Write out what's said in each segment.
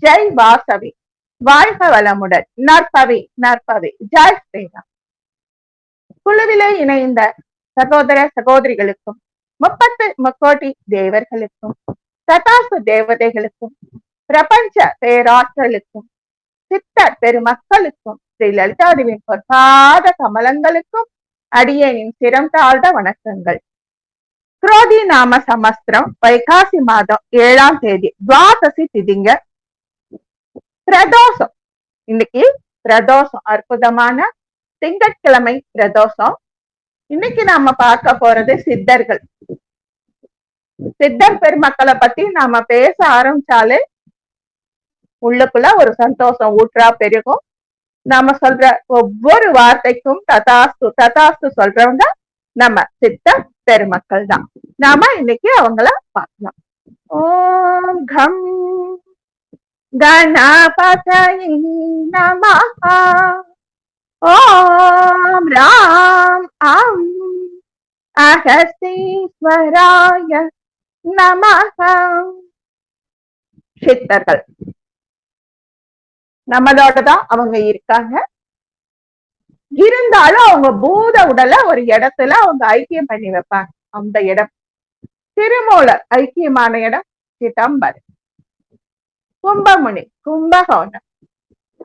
ஜெய் வாசவி. வாழ்க வளமுடன். நற்பவி நற்பவி. ஜெய் ஸ்ரீராம். குழுவிலே இணைந்த சகோதர சகோதரிகளுக்கும் 30 தேவர்களுக்கும் ததாசு தேவதைகளுக்கும் பிரபஞ்ச பேராற்றலுக்கும் சித்தர் பெருமக்களுக்கும் ஸ்ரீ லலிதாதேவியின் பொற்பாத கமலங்களுக்கும் அடியேனின் சிரம் தாழ்ந்த வணக்கங்கள். குரோதி நாம சமஸ்திரம் வைகாசி மாதம் 7ஆம் தேதி துவாதசி திதிங்க பிரதோஷம். இன்னைக்கு பிரதோஷம், அற்புதமான திங்கட்கிழமை பிரதோஷம். இன்னைக்கு நாம பார்க்க போறது சித்தர்கள். சித்தர் பெருமக்களை பத்தி நாம பேச ஆரம்பிச்சாலே உள்ளுக்குள்ள ஒரு சந்தோஷம் ஊற்றா பெருகும். நாம சொல்ற ஒவ்வொரு வார்த்தைக்கும் ததாஸ்து ததாஸ்து சொல்றவங்க நம்ம சித்தர் பெருமக்கள் தான். நாம இன்னைக்கு அவங்கள பார்க்கலாம். ஓம் கம் கணபதயே நமஹ. ஓம் ராம் ஆம் அகஸ்தீஸ்வராய நமஹ. சித்தர்கள் நம்மளோட தான் அவங்க இருக்காங்க. இருந்தாலும் அவங்க பூத உடலை ஒரு இடத்துல அவங்க ஐக்கியம் பண்ணி வைப்பாங்க. அந்த இடம் திருமூலர் ஐக்கியமான இடம் சிதம்பரம். கும்பமுனி கும்பகோணம்.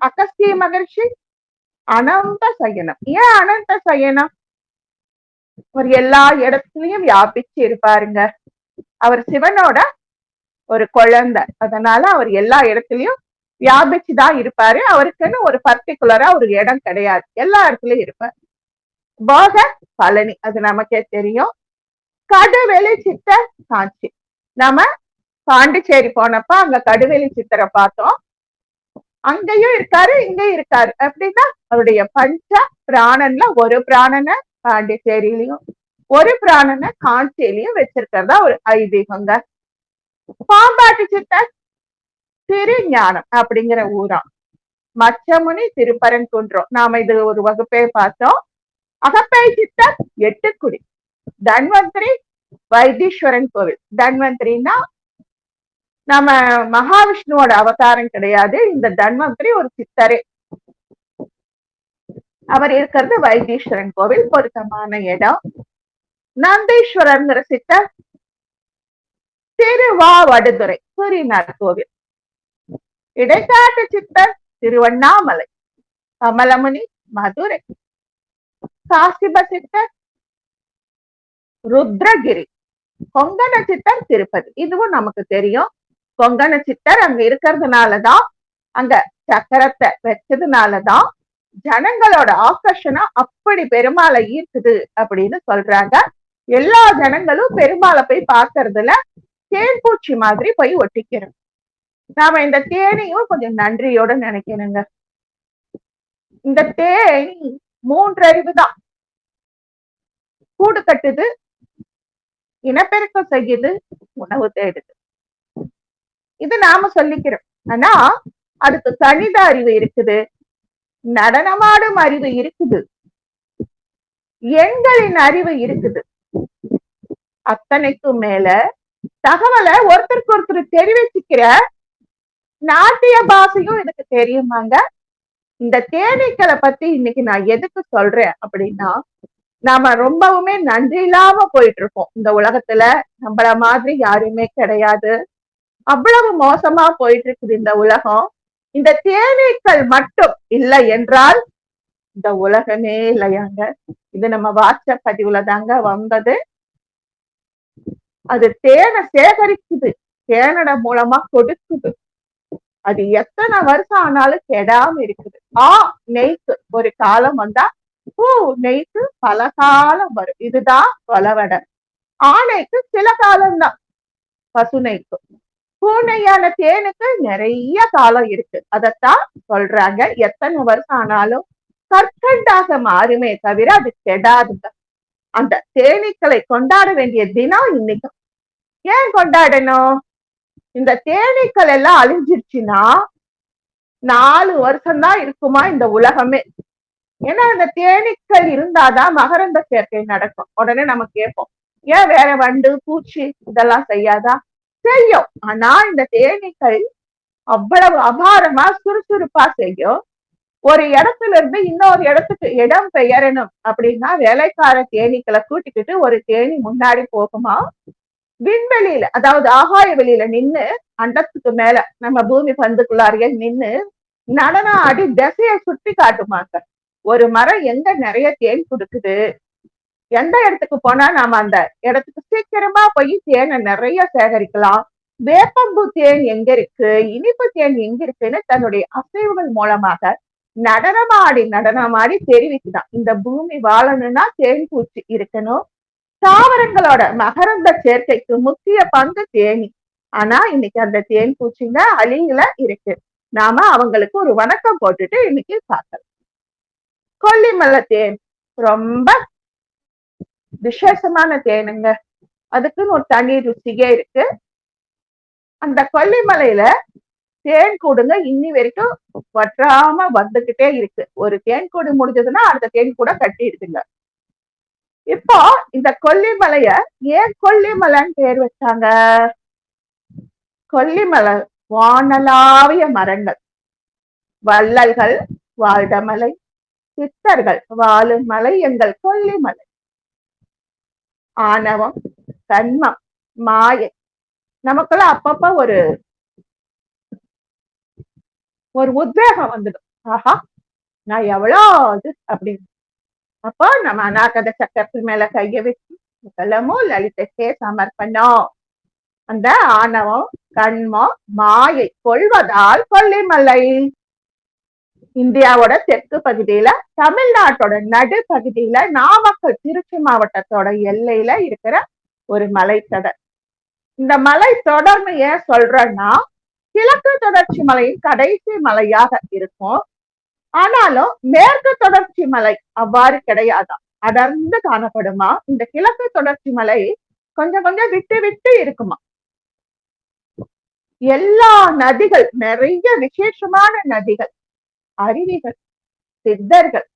அகஸ்திய மகர்ஷி அனந்த சயனம். ஏன் அனந்த சயனம்? ஒரு எல்லா இடத்துலயும் வியாபிச்சு இருப்பாருங்க. அவர் சிவனோட ஒரு குழந்தை, அதனால அவர் எல்லா இடத்துலயும் வியாபிச்சுதான் இருப்பாரு. அவருக்குன்னு ஒரு பர்டிகுலரா ஒரு இடம் கிடையாது, எல்லா இடத்துலயும் இருப்பார். போக பழனி, அது நமக்கே தெரியும். கடுவெளி சித்த காட்சி. நம்ம பாண்டிச்சேரி போனப்ப அங்க கடுவெளி சித்தரை பார்த்தோம். அங்கேயும் இருக்காரு, இங்கேயும் இருக்காரு. அப்படின்னா அவருடைய பஞ்ச பிராணன்ல ஒரு பிராணனை பாண்டிச்சேரியிலையும் ஒரு பிராணனை காஞ்சியிலையும் வச்சிருக்கிறதா ஒரு ஐதீகங்க. பாம்பாட்டி சித்தர் திருஞானம் அப்படிங்கிற ஊரா. மச்சமுனி திருப்பரங்குன்றம், நாம இது ஒரு வகுப்பே பார்த்தோம். அகப்பை சித்தர் எட்டுக்குடி. தன்வந்திரி வைத்தீஸ்வரன் கோவில். தன்வந்திரினா நம்ம மகாவிஷ்ணுவோட அவதாரம் கிடையாது. இந்த தன்வந்திரி ஒரு சித்தரே. அவர் இருக்கிறது வைத்தீஸ்வரன் கோவில், பொருத்தமான இடம். நந்தீஸ்வரர் சித்தர் திருவாவடுதுறை சூரியனார் கோவில். இடைக்காட்டு சித்தர் திருவண்ணாமலை. கமலமுனி மதுரை. காசிப சித்தர் ருத்ரகிரி. கொங்கண சித்தர் திருப்பதி. இதுவும் நமக்கு தெரியும். கொங்கண சித்தர் அங்க இருக்கிறதுனாலதான், அங்க சக்கரத்தை வச்சதுனாலதான் ஜனங்களோட ஆகர்ஷணம் அப்படி பெருமாளை ஈர்க்குது அப்படின்னு சொல்றாங்க. எல்லா ஜனங்களும் பெருமாளை போய் பார்க்கறதுல தேன்பூச்சி மாதிரி போய் ஒட்டிக்கிறோம். நாம இந்த தேனையும் கொஞ்சம் நன்றியோட நினைக்கணுங்க. இந்த தேனி 3 அறிவு தான். கூடு கட்டுது, இனப்பெருக்கம் செய்யுது, உணவு தேடுது. இது நாம சொல்லிக்கிறோம். ஆனா அதுக்கு கணித அறிவு இருக்குது, நடனமாடும் அறிவு இருக்குது, எண்களின் அறிவு இருக்குது. அத்தனைக்கும் மேல தகவலை ஒருத்தருக்கு ஒருத்தர் தெரிவிச்சுக்கிற நாட்டிய பாஷையும் எனக்கு தெரியுமாங்க. இந்த தேனீக்களை பத்தி இன்னைக்கு நான் எதுக்கு சொல்றேன் அப்படின்னா, நாம ரொம்பவுமே நன்றி இல்லாம போயிட்டு இருக்கோம். இந்த உலகத்துல நம்மள மாதிரி யாருமே கிடையாது. அவ்வளவு மோசமா போயிட்டு இருக்குது இந்த உலகம். இந்த தேனீக்கள் மட்டும் இல்லை என்றால் இந்த உலகமே இல்லையாங்க. இது நம்ம வாட்ஸ்அப் பதிவுல தாங்க வந்தது. அது தேனை சேகரிக்குது, தேனோட மூலமா கொடுக்குது. அது எத்தனை வருஷம் ஆனாலும் கெடாம இருக்குது. நெய்க்கு ஒரு காலம் வந்தா நெய்க்கு பல காலம் வரும். இதுதான் கொலவடை. ஆணைக்கு சில காலம்தான். பசு நெய்க்கு. பூனையான தேனுக்கு நிறைய காலம் இருக்கு. அதத்தான் சொல்றாங்க, எத்தனை வருஷம் ஆனாலும் கற்கண்டாக மாறுமே தவிர அது கெடாதுங்க. அந்த தேனீக்களை கொண்டாட வேண்டிய தினம் இன்னைக்கு. ஏன் கொண்டாடணும்? இந்த தேனீக்கள் எல்லாம் அழிஞ்சிருச்சுன்னா 4 வருஷம்தான் இருக்குமா இந்த உலகமே. ஏன்னா அந்த தேனீக்கள் இருந்தாதான் மகரந்த சேர்க்கை நடக்கும். உடனே நம்ம கேட்போம், ஏன் வேற வண்டு பூச்சி இதெல்லாம் செய்யாதா? செய்யும். ஆனா இந்த தேனீக்கள் அவ்வளவு அபாரமா சுறுசுறுப்பா செய்யும். ஒரு இடத்துல இருந்து இன்னொரு இடத்துக்கு இடம் பெயரணும் அப்படின்னா வேலைக்கார தேனீக்களை கூட்டிக்கிட்டு ஒரு தேனி முன்னாடி போகுமா, விண்வெளியில அதாவது ஆகாய வெளியில நின்னு அண்டத்துக்கு மேல நம்ம பூமி பந்துக்குள்ளாரியே நின்னு நடனம் ஆடி திசையை சுட்டி காட்டுமாங்க. ஒரு மரம் எங்க நிறைய தேன் கொடுக்குது, எந்த இடத்துக்கு போனா நாம அந்த இடத்துக்கு சீக்கிரமா போய் தேனை நிறைய சேகரிக்கலாம், வேப்பம்பூ தேன் எங்க இருக்கு, இனிப்பு தேன் எங்க இருக்குன்னு தன்னுடைய அசைவுகள் மூலமாக நடனமாடி தெரிவிக்குதான். இந்த பூமி வாழணும்னா தேன் பூச்சி இருக்கணும். தாவரங்களோட மகரந்த சேர்க்கைக்கு முக்கிய பங்கு தேனி. ஆனா இன்னைக்கு அந்த தேன் பூச்சிங்க அழியில இருக்கு. நாம அவங்களுக்கு ஒரு வணக்கம் போட்டுட்டு இன்னைக்கு பார்க்கலாம். கொல்லிமலை தேன் ரொம்ப விசேஷமான தேனுங்க. அதுக்குன்னு ஒரு தனி ருசியே இருக்கு. அந்த கொல்லிமலையில தேன் கூடுங்க இன்னி வரைக்கும் வற்றாம வந்துகிட்டே இருக்கு. ஒரு தேன் கூடு முடிஞ்சதுன்னா அடுத்த தேன் கூட கட்டிடுதுங்க. இப்போ இந்த கொல்லிமலைய ஏன் கொல்லிமலைன்னு பேர் வச்சாங்க? கொல்லிமலை வானலாவிய மரங்கள், வள்ளல்கள் வாழ்டமலை, சித்தர்கள் வாழும் மலை எங்கள் கொல்லிமலை. ஆணவம், கண்மம், மாயை நமக்குள்ள அப்பப்ப ஒரு உத்வேகம் வந்துடும். ஆஹா நான் எவ்வளவு அப்படின்னு. அப்போ நம்ம அநாகத சக்கரத்து மேல கைய வச்சு முதலமும் லலிதக்கே சமர்ப்பணம். அந்த ஆணவம், கண்மம், மாயை கொள்வதால் கொல்லிமலை. இந்தியாவோட தெற்கு பகுதியில, தமிழ்நாட்டோட நடு பகுதியில, நாமக்கல் திருச்சி மாவட்டத்தோட எல்லையில இருக்கிற ஒரு மலைத்தொடர். இந்த மலை தொடர்னு ஏன் சொல்றேன்னா, கிழக்கு தொடர்ச்சி மலையின் கடைசி மலையாக இருக்கும். ஆனாலும் மேற்கு தொடர்ச்சி மலை அவ்வாறு கிடையாதான், அடர்ந்து காணப்படுமா. இந்த கிழக்கு தொடர்ச்சி மலை கொஞ்சம் கொஞ்சம் விட்டு விட்டு இருக்குமா. எல்லா நதிகள், நிறைய விசேஷமான நதிகள், அருவிகள், சித்தர்கள்,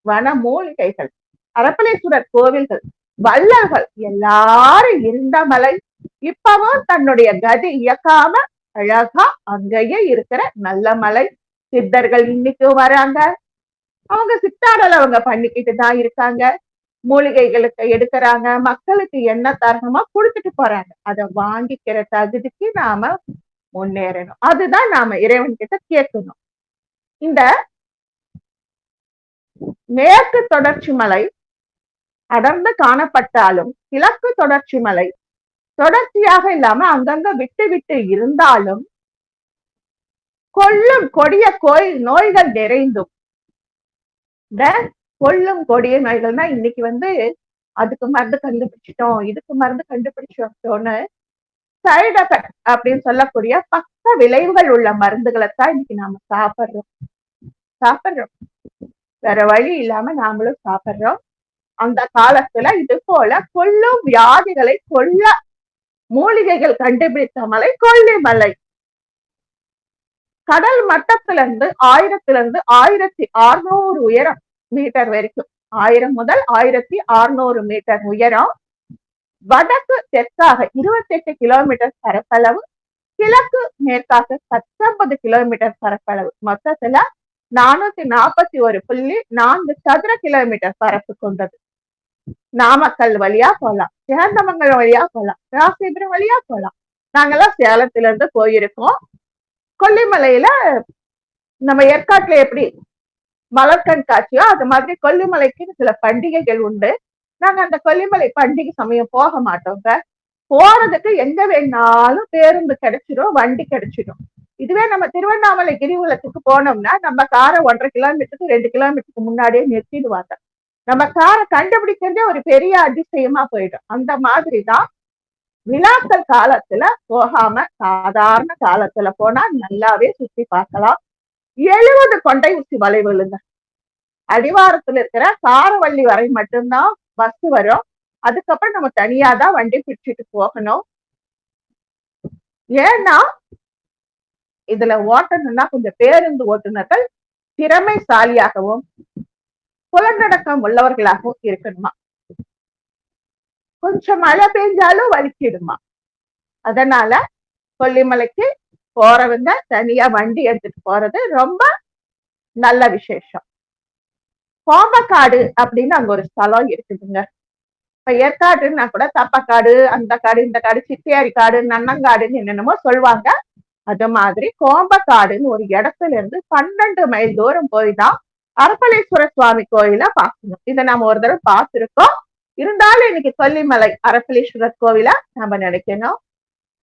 வன மூலிகைகள், அரப்பளேஸ்வரர் கோவில்கள், வள்ளல்கள் எல்லாரும் இருந்த மலை இப்பவும் தன்னுடைய கதி இயக்காம அழகா அங்கேயே இருக்கிற நல்ல மலை. சித்தர்கள் இன்னைக்கும் வராங்க. அவங்க சித்தாடல் அவங்க பண்ணிக்கிட்டு தான் இருக்காங்க. மூலிகைகளுக்கு எடுக்கிறாங்க, மக்களுக்கு என்ன தரணுமா கொடுத்துட்டு போறாங்க. அதை வாங்கிக்கிற தகுதிக்கு நாம முன்னேறணும். அதுதான் நாம இறைவன் கிட்ட கேட்கணும். இந்த மேற்கு தொடர்ச்சி மலை அடர்ந்து காணப்பட்டாலும் கிழக்கு தொடர்ச்சி மலை தொடர்ச்சியாக இல்லாம அங்கங்க விட்டு விட்டு இருந்தாலும் கொல்லும் கொடிய நோய்கள் நிறைந்தும், இந்த கொல்லும் கொடிய நோய்கள்னா இன்னைக்கு அதுக்கு மருந்து கண்டுபிடிச்சிட்டோம், இதுக்கு மருந்து கண்டுபிடிச்சோம்னு சைடு எஃபெக்ட் அப்படின்னு சொல்லக்கூடிய பக்க விளைவுகள் உள்ள மருந்துகளை தான் இன்னைக்கு நாம சாப்பிடுறோம். வேற வழி இல்லாம நாமளும் சாப்பிடுறோம். அந்த காலத்துல இது போல கொல்லும் வியாதிகளை கொல்ல மூலிகைகள் கண்டுபிடித்த மலை கொல்லிமலை. கடல் மட்டத்துல இருந்து 1600 உயரம் மீட்டர் வரைக்கும், 1000 முதல் 1600 மீட்டர் உயரம். வடக்கு தெற்காக 28 கிலோமீட்டர் பரப்பளவு, கிழக்கு மேற்காக 19 கிலோமீட்டர் பரப்பளவு. மொத்தத்துல 441.4 சதுர கிலோமீட்டர் பரப்பு கொண்டது. நாமக்கல் வழியா போலாம், சேந்தமங்கலம் வழியா போலாம், ராசிபுரம் வழியா போலாம். நாங்கெல்லாம் சேலத்துல இருந்து போயிருக்கோம். கொல்லிமலையில நம்ம ஏற்காட்டுல எப்படி மலர் கண்காட்சியோ அது மாதிரி கொல்லிமலைக்கு சில பண்டிகைகள் உண்டு. நாங்க அந்த கொல்லிமலை பண்டிகை சமயம் போக மாட்டோங்க. போறதுக்கு எங்க வேணாலும் பேருந்து கிடைச்சிடும், வண்டி கிடைச்சிடும். இதுவே நம்ம திருவண்ணாமலை கிரிவலத்துக்கு போனோம்னா நம்ம காரை 1.5 கிலோமீட்டருக்கு 2 கிலோமீட்டருக்கு முன்னாடியே நிறுத்திடுவாங்க. நம்ம காரை கண்டுபிடிக்கிறதே ஒரு பெரிய அதிசயமா போயிடும். அந்த மாதிரிதான் விழாக்கள் காலத்துல போகாம சாதாரண காலத்துல போனா நல்லாவே சுத்தி பார்க்கலாம். 70 கொண்டை ஊசி வளைவுங்க. அடிவாரத்துல இருக்கிற சாரவள்ளி வரை மட்டும்தான் பஸ் வரும். அதுக்கப்புறம் நம்ம தனியாதான் வண்டி பிடிச்சிட்டு போகணும். ஏன்னா இதுல ஓட்டணும்னா கொஞ்சம் பேருந்து ஓட்டுநர்கள் திறமைசாலியாகவும் புலநடக்கம் உள்ளவர்களாகவும் இருக்கணுமா. கொஞ்சம் மழை பெஞ்சாலும் வலிக்கிடுமா. அதனால கொல்லிமலைக்கு போறவங்க தனியா வண்டி எடுத்துட்டு போறது ரொம்ப நல்ல விசேஷம். கோம்பக்காடு அப்படின்னு அங்க ஒரு ஸ்தலம் இருக்குதுங்க. இப்ப ஏற்காடுன்னா கூட தப்பக்காடு, அந்த காடு, இந்த காடு, சித்தியாரி காடு, நன்னங்காடுன்னு என்னென்னமோ சொல்லுவாங்க. அது மாதிரி கோம்பக்காடுன்னு ஒரு இடத்துல இருந்து 12 மைல் தூரம் போய் தான் அரப்பளீஸ்வரர் சுவாமி கோயில பார்க்கணும். இதை நம்ம ஒரு தடவை பார்த்திருக்கோம். இருந்தாலும் இன்னைக்கு கொல்லிமலை அரப்பளீஸ்வரர் கோவில நம்ம நினைக்கணும்.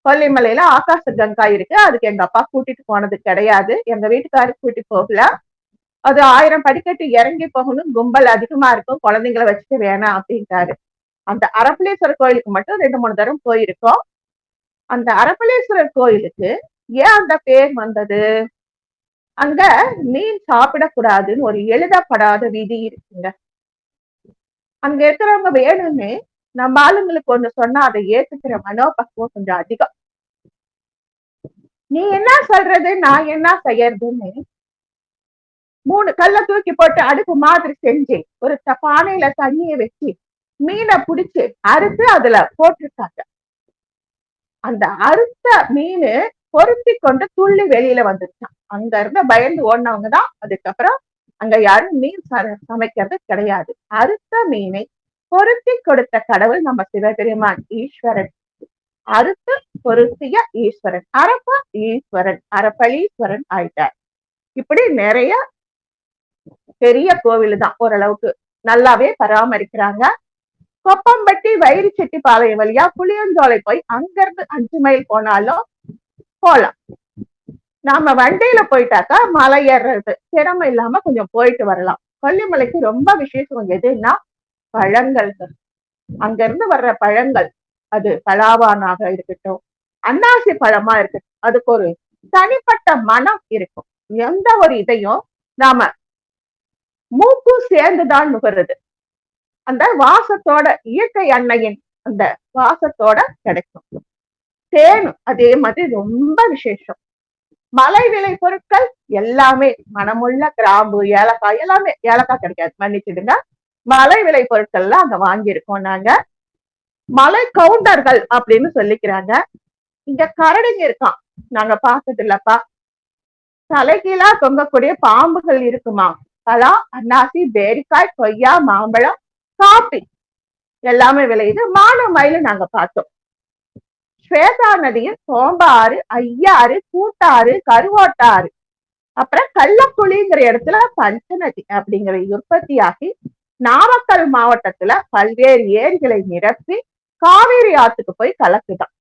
கொல்லிமலையில ஆகாச கங்கா இருக்கு. அதுக்கு எங்க அப்பா கூட்டிட்டு போனது கிடையாது, எங்க வீட்டுக்காரு கூட்டிட்டு போகல. அது 1000 படிக்கட்டு இறங்கி போகணும், கும்பல் அதிகமா இருக்கும், குழந்தைங்களை வச்சுட்டு வேணாம் அப்படின்ட்டாரு. அந்த அரப்பளீஸ்வரர் கோயிலுக்கு மட்டும் 2-3 தரம் போயிருக்கோம். அந்த அரப்பளீஸ்வரர் கோயிலுக்கு ஏன் அந்த பேர் வந்தது? அங்க மீன் சாப்பிடக்கூடாதுன்னு ஒரு எழுதப்படாத விதி இருக்குங்க. அங்க இருக்கிறவங்க வேணும்னு நம்ம ஆளுங்களுக்கு ஒண்ணு சொன்னா அதை ஏத்துக்கிற மனோபக்குவம் கொஞ்சம் அதிகம். நீ என்ன சொல்றது, நான் என்ன செய்யறதுன்னு 3 கல்ல தூக்கி போட்டு அடுப்பு மாதிரி செஞ்சு ஒரு பானையில தண்ணிய வச்சு மீனை பிடிச்சு அறுத்து அதுல போட்டிருக்காங்க. அந்த அறுத்த மீன் பொருத்தி கொண்டு துள்ளி வெளியில வந்துருச்சான். அங்க இருந்த பயந்து ஓடினவங்கதான் அதுக்கப்புறம் அங்க யாரும் மீன் சமைக்கிறது கிடையாது. அறுத்த மீனை பொருத்தி கொடுத்த கடவுள் நம்ம சிவபெருமான் ஈஸ்வரன். அறுத்து பொருத்திய ஈஸ்வரன், அரப்ப ஈஸ்வரன், அரப்பளீஸ்வரன் ஆயிட்டார். இப்படி நிறைய பெரிய கோவில் தான், ஓரளவுக்கு நல்லாவே பராமரிக்கிறாங்க. கொப்பம்பட்டி வைரி செட்டிப்பாளையம் வழியா புளியஞ்சோலை போய் அங்கிருந்து 5 மைல் போனாலும் போலாம். நாம வண்டியில போயிட்டாக்கா மலை ஏறுறது சிரமம் இல்லாம கொஞ்சம் போயிட்டு வரலாம். கொல்லிமலைக்கு ரொம்ப விசேஷம் எதுன்னா பழங்கள். அங்க இருந்து வர்ற பழங்கள், அது பலாவானாக இருக்கட்டும், அன்னாசி பழமா இருக்கட்டும், அதுக்கு ஒரு தனிப்பட்ட மனம் இருக்கும். எந்த ஒரு இதையும் நாம மூக்கும் சேர்ந்துதான் நுகருது. அந்த வாசத்தோட, இயற்கை அன்னையின் அந்த வாசத்தோட கிடைக்கும். தேனும் அதே மாதிரி ரொம்ப விசேஷம். மலை விலை பொருட்கள் எல்லாமே மனமுள்ள கிராம்பு, ஏலக்காய், எல்லாமே. ஏலக்காய் கிடைக்காது, மன்னிச்சிடுங்க. மலை விலை பொருட்கள்லாம் அங்க வாங்கியிருக்கோம் நாங்க. மலை கவுண்டர்கள் அப்படின்னு சொல்லிக்கிறாங்க. இங்க கரடிங்க இருக்கான், நாங்க பார்த்தது இல்லப்பா. தலைகீழா தொங்கக்கூடிய பாம்புகள் இருக்குமா? பலா, அன்னாசி, பேரிக்காய், கொய்யா, மாம்பழம், காப்பி எல்லாமே விளையுது. மயில நாங்க பார்த்தோம். ஸ்வேதா நதியில் சோம்பாறு, ஐயாறு, கூட்டாறு, கருவோட்டாறு, அப்புறம் கள்ளக்குழிங்கிற இடத்துல பஞ்சநதி அப்படிங்கிற உற்பத்தியாகி நாமக்கல் மாவட்டத்துல பல்வேறு ஏரிகளை நிரப்பி காவிரி ஆற்றுக்கு போய் கலக்குதான்.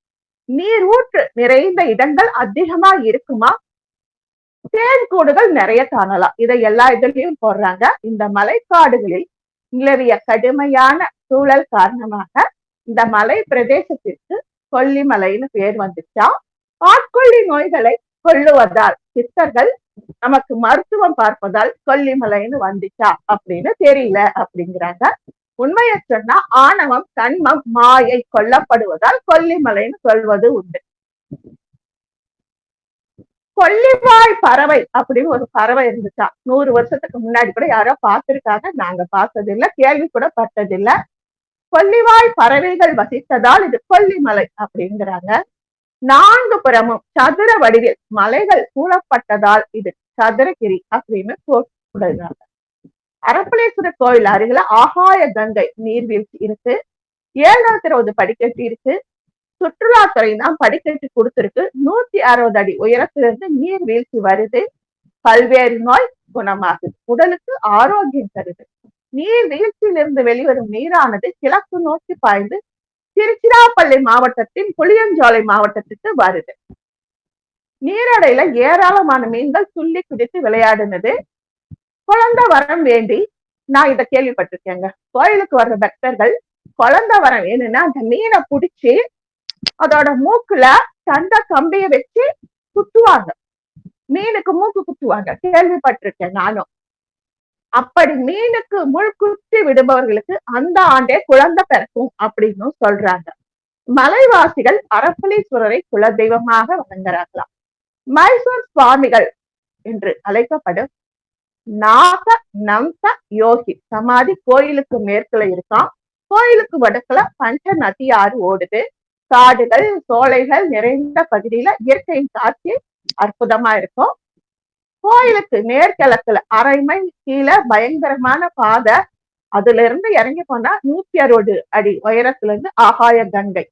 நீர் ஊற்று நிறைந்த இடங்கள் அதிகமா இருக்குமா? தேன் கூடுகள் நிறைய காணலாம். இதை எல்லா இதுலயும் போடுறாங்க. இந்த மலைக்காடுகளில் நிலவிய கடுமையான சூழல் காரணமாக இந்த மலை பிரதேசத்திற்கு கொல்லிமலைன்னு பேர் வந்துச்சா. ஆட்கொள்ளி நோய்களை கொள்ளுவதால் சித்தர்கள் நமக்கு மருத்துவம் பார்ப்பதால் கொல்லிமலைன்னு வந்துச்சா அப்படின்னு தெரியல அப்படிங்கிறாங்க. உண்மையை சொன்னா ஆணவம், கண்மம், மாயை கொல்லப்படுவதால் கொல்லிமலைன்னு சொல்வது உண்டு. கொல்லிவாய் பறவை அப்படின்னு ஒரு பறவை இருந்துச்சா. 100 வருஷத்துக்கு முன்னாடி கூட யாரோ பார்த்திருக்காங்க, நாங்க பார்த்ததில்லை, கேள்வி கூட பட்டதில்லை. கொல்லிவாய் பறவைகள் வசித்ததால் இது கொல்லிமலை அப்படிங்கிறாங்க. 4 புறமும் சதுர வடிவில் மலைகள் சூழப்பட்டதால் இது சதுரகிரி அப்படின்னு சொல்றாங்க. அரப்பளீஸ்வரர் கோயில் அருகில ஆகாய கங்கை நீர்வீழ்ச்சி இருக்கு. 720 படிக்கட்டு இருக்கு. சுற்றுலாத்துறை தான் படிக்கட்டு கொடுத்திருக்கு. 160 அடி உயரத்திலிருந்து நீர் வீழ்ச்சி வருது. பல்வேறு நோய் குணமாகுது, உடலுக்கு ஆரோக்கியம் தருது. நீர் வீழ்ச்சியிலிருந்து வெளிவரும் நீரானது கிழக்கு நோக்கி பாய்ந்து திருச்சிராப்பள்ளி மாவட்டத்தின் புளியஞ்சோலை மாவட்டத்துக்கு வருது. நீரோடையில ஏராளமான மீன்கள் துள்ளி குதித்து விளையாடுனது. குழந்தை வரம் வேண்டி நான் இதை கேள்விப்பட்டிருக்கேங்க. கோயிலுக்கு வர்ற பக்தர்கள் குழந்தை வரம் வேணும்னா அந்த மீனை பிடிச்சி அதோட மூக்குல தண்ட கம்பிய வச்சு குத்துவாங்க. மீனுக்கு மூக்கு குத்துவாங்க, கேள்விப்பட்டிருக்கேன் நானும். அப்படி மீனுக்கு முள் குத்தி விடுபவர்களுக்கு அந்த ஆண்டே குழந்தை பிறக்கும் அப்படின்னு சொல்றாங்க. மலைவாசிகள் அரப்பளீஸ்வரரை குலதெய்வமாக வணங்குறாங்களாம். மைசூர் சுவாமிகள் என்று அழைக்கப்படும் நாக நம்ச யோகி சமாதி கோயிலுக்கு மேற்குல இருக்கான். கோயிலுக்கு வடக்குல பஞ்ச நதி ஆறு ஓடுது. காடுகள், சோலைகள் நிறைந்த பகுதியில இயற்கையின் காட்சி அற்புதமா இருக்கும். கோயிலுக்கு நேர்கிழக்குல 1/2 மைல் கீழே பயங்கரமான பாதை. அதுல இருந்து இறங்கி போனா 160 அடி உயரத்துல இருந்து ஆகாய கங்கை.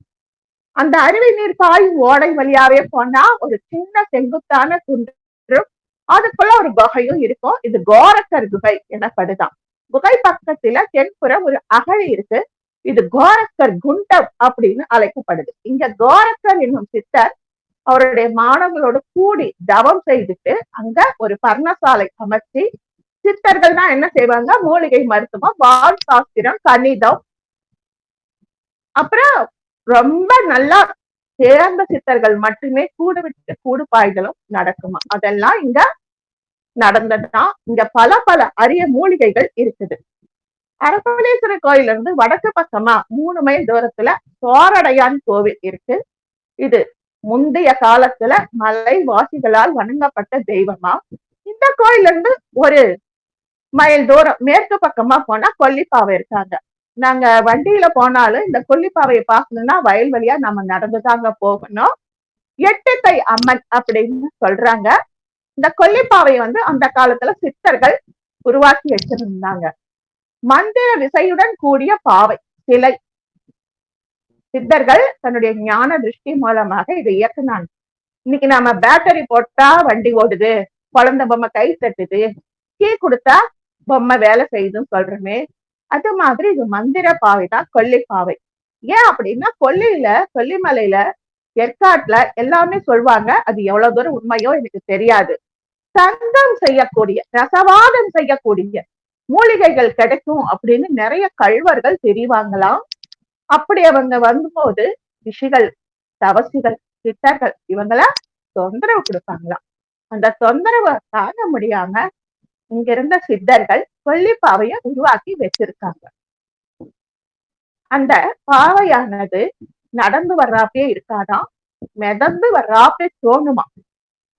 அந்த அருவி நீர் பாயும் ஓடை வழியாவே போனா ஒரு சின்ன செங்குத்தான குன்று, அதுக்குள்ள ஒரு குகையும் இருக்கும். இது கோரக்கர் குகை எனப்படுதான். குகை பக்கத்துல தென்புறம் ஒரு அகழி இருக்கு. இது கோரக்கர் குண்டம் அப்படின்னு அழைக்கப்படுது. இங்க கோரக்கர் என்னும் சித்தர் அவருடைய மாணவர்களோடு கூடி தவம் செய்துட்டு அங்க ஒரு பர்ணசாலை அமைச்சு சித்தர்கள் தான் என்ன செய்வாங்க, மூலிகை மருத்துவம், வால் சாஸ்திரம், கணிதம், அப்புறம் ரொம்ப நல்லா சேர்ந்த சித்தர்கள் மட்டுமே கூடு விட்டு கூடு பாய்தலும் நடக்குமா. அதெல்லாம் இங்க நடந்ததுதான். இங்க பல பல அரிய மூலிகைகள் இருக்குது. அரபலேஸ்வரர் கோயில இருந்து வடக்கு பக்கமா 3 மைல் தூரத்துல சோரடையான் கோவில் இருக்கு. இது முந்தைய காலத்துல மலைவாசிகளால் வணங்கப்பட்ட தெய்வமா. இந்த கோயில இருந்து ஒரு மைல் தூரம் மேற்கு பக்கமா போனா கொல்லிப்பாவை இருக்காங்க. நாங்க வண்டியில போனாலும் இந்த கொல்லிப்பாவையை பார்க்கணும்னா வயல்வெளியா நம்ம நடந்துதாங்க போகணும். 8 கை அம்மன் அப்படின்னு சொல்றாங்க. இந்த கொல்லிப்பாவை அந்த காலத்துல சித்தர்கள் உருவாக்கி வச்சிருந்தாங்க. மந்திர விசையுடன் கூடிய பாவை சிலை. சித்தர்கள் தன்னுடைய ஞான திருஷ்டி மூலமாக இதை இயக்குனாங்க. இன்னைக்கு நாம பேட்டரி போட்டா வண்டி ஓடுது, குழந்தை பொம்மை கை தட்டுது, கீ கொடுத்தா பொம்மை வேலை செய்யுதுன்னு சொல்றோமே, அது மாதிரி இது மந்திர பாவை தான் கொல்லிப்பாவை. ஏன் அப்படின்னா கொல்லிமலையில ஏற்காட்டுல எல்லாமே சொல்வாங்க. அது எவ்வளவு தூரம் உண்மையோ எனக்கு தெரியாது. தங்கம் செய்யக்கூடிய, ரசவாதம் செய்யக்கூடிய மூலிகைகள் கிடைக்கும் அப்படின்னு நிறைய கள்வர்கள் தெரிவாங்களாம். அப்படி அவங்க வரும்போது ரிஷிகள், தவசிகள், சித்தர்கள் இவங்கள தொந்தரவு கொடுப்பாங்களாம். அந்த தொந்தரவை தாங்க முடியாம இங்க இருந்த சித்தர்கள் கொல்லிப்பாவைய உருவாக்கி வச்சிருக்காங்க. அந்த பாவையானது நடந்து வர்றாப்பே இருக்காதான், மிதந்து வர்றாப்பே தோணுமா.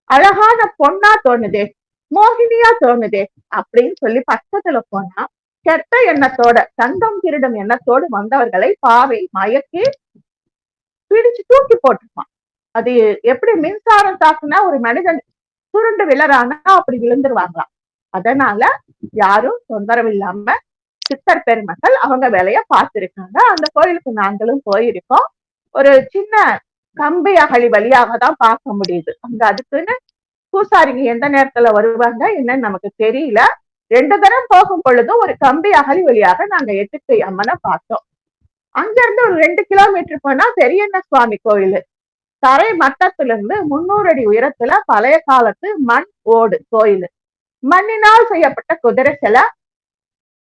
அழகான பொண்ணா தோணுதே, மோகினியா தோணுதே அப்படின்னு சொல்லி பக்கத்துல போனா கெட்ட எண்ணத்தோட, தங்கம் திருடும் எண்ணத்தோடு வந்தவர்களை பாவை மயக்கி பிடிச்சு தூக்கி போட்டுருப்பான். அது எப்படி மின்சாரம் தாக்குனா ஒரு மனிதன் சுருண்டு விழறானா அப்படி விழுந்துருவாங்களாம். அதனால யாரும் தொந்தரவு இல்லாம சித்தர் பெருமக்கள் அவங்க வேலைய பார்த்திருக்காங்க. அந்த கோயிலுக்கு நாங்களும் போயிருக்கோம். ஒரு சின்ன கம்பி அகழி வழியாக தான் பார்க்க முடியுது. அங்க அதுக்குன்னு பூசாரிங்க எந்த நேரத்துல வருவாங்க என்னன்னு நமக்கு தெரியல. 2 தரம் போகும் பொழுது ஒரு கம்பி அகழி வழியாக நாங்க 8 கை அம்மனை பார்த்தோம். அங்க இருந்து ஒரு 2 கிலோமீட்டர் போனா பெரியண்ண சுவாமி கோயில். தரை மட்டத்துல இருந்து 300 அடி உயரத்துல பழைய காலத்து மண் ஓடு கோயில். மண்ணினால் செய்யப்பட்ட குதிரை சிலை,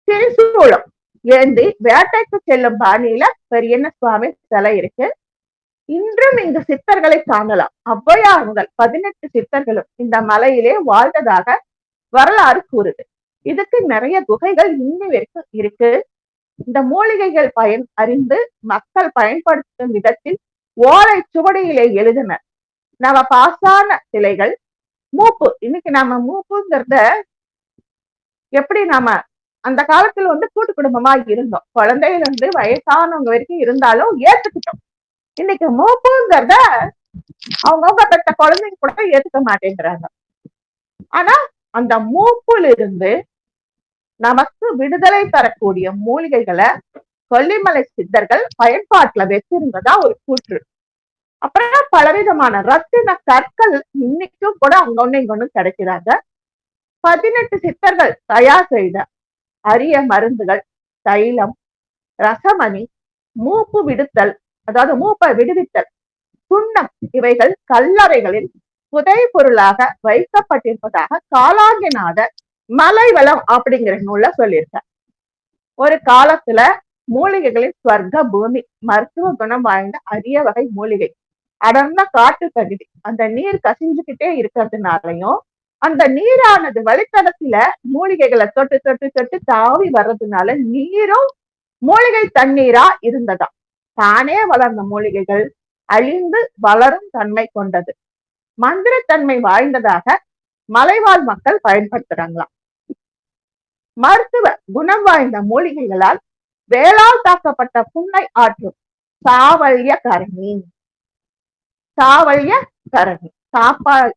திரிசூலம் ஏந்தி வேட்டைக்கு செல்லும் பாணியில பெரியண்ண சுவாமி சிலை இருக்கு. இன்றும் இங்கு சித்தர்களை காணலாம். ஔவையார் முதல் 18 சித்தர்களும் இந்த மலையிலே வாழ்ந்ததாக வரலாறு கூறுது. இதுக்கு நிறைய குகைகள் இன்னும் வரைக்கும் இருக்கு. இந்த மூலிகைகள் பயன் அறிந்து மக்கள் பயன்படுத்தும் விதத்தில் ஓலை சுவடியிலே எழுதினர். நம்ம பாசான சிலைகள். மூப்பு, இன்னைக்கு நம்ம மூப்புங்கிறத எப்படி நாம அந்த காலத்துல கூட்டு குடும்பமா இருந்தோம், குழந்தையில இருந்து வயசானவங்க வரைக்கும் இருந்தாலும் ஏத்துக்கிட்டோம். இன்னைக்கு மூப்புங்கிறத அவங்கவுங்க பெற்ற குழந்தைங்க கூட ஏத்துக்க மாட்டேங்கிறாங்க. ஆனா அந்த மூப்புல இருந்து நமக்கு விடுதலை தரக்கூடிய மூலிகைகளை கொல்லிமலை சித்தர்கள் பயன்பாட்டுல வச்சிருந்ததா ஒரு கூற்று. அப்புறம் பலவிதமான ரத்தின கற்கள் இன்னைக்கும் கூட அங்கொன்னு இங்கொன்னு கிடைக்கிறாங்க. 18 சித்தர்கள் தயார் செய்த அரிய மருந்துகள், தைலம், ரசமணி, மூப்பு விடுத்தல், அதாவது மூப்பை விடுவித்தல், சுண்ணம் இவைகள் கல்லறைகளில் புதை பொருளாக வைக்கப்பட்டிருப்பதாக காலாங்கிநாதர் மலைவளம் அப்படிங்கிற நூல்ல சொல்லியிருக்க. ஒரு காலத்துல மூலிகைகளின் ஸ்வர்க்க பூமி, மருத்துவ குணம் வாய்ந்த அரிய வகை மூலிகை, அடர்ந்த காட்டு பகுதி. அந்த நீர் கசிஞ்சுக்கிட்டே இருக்கிறதுனாலையும் அந்த நீரானது வழித்தடத்துல மூலிகைகளை தொட்டு தொட்டு தொட்டு தாவி வர்றதுனால நீரும் மூலிகை தண்ணீரா இருந்ததா. தானே வளர்ந்த மூலிகைகள் அழிந்து வளரும் தன்மை கொண்டது, மந்திரத்தன்மை வாய்ந்ததாக மலைவாழ் மக்கள் பயன்படுத்துறாங்களாம். மருத்துவ குணம் வாய்ந்த மூலிகைகளால் வேளால் தாக்கப்பட்ட புண்ணை ஆற்றும் சாவல்ய கரணி.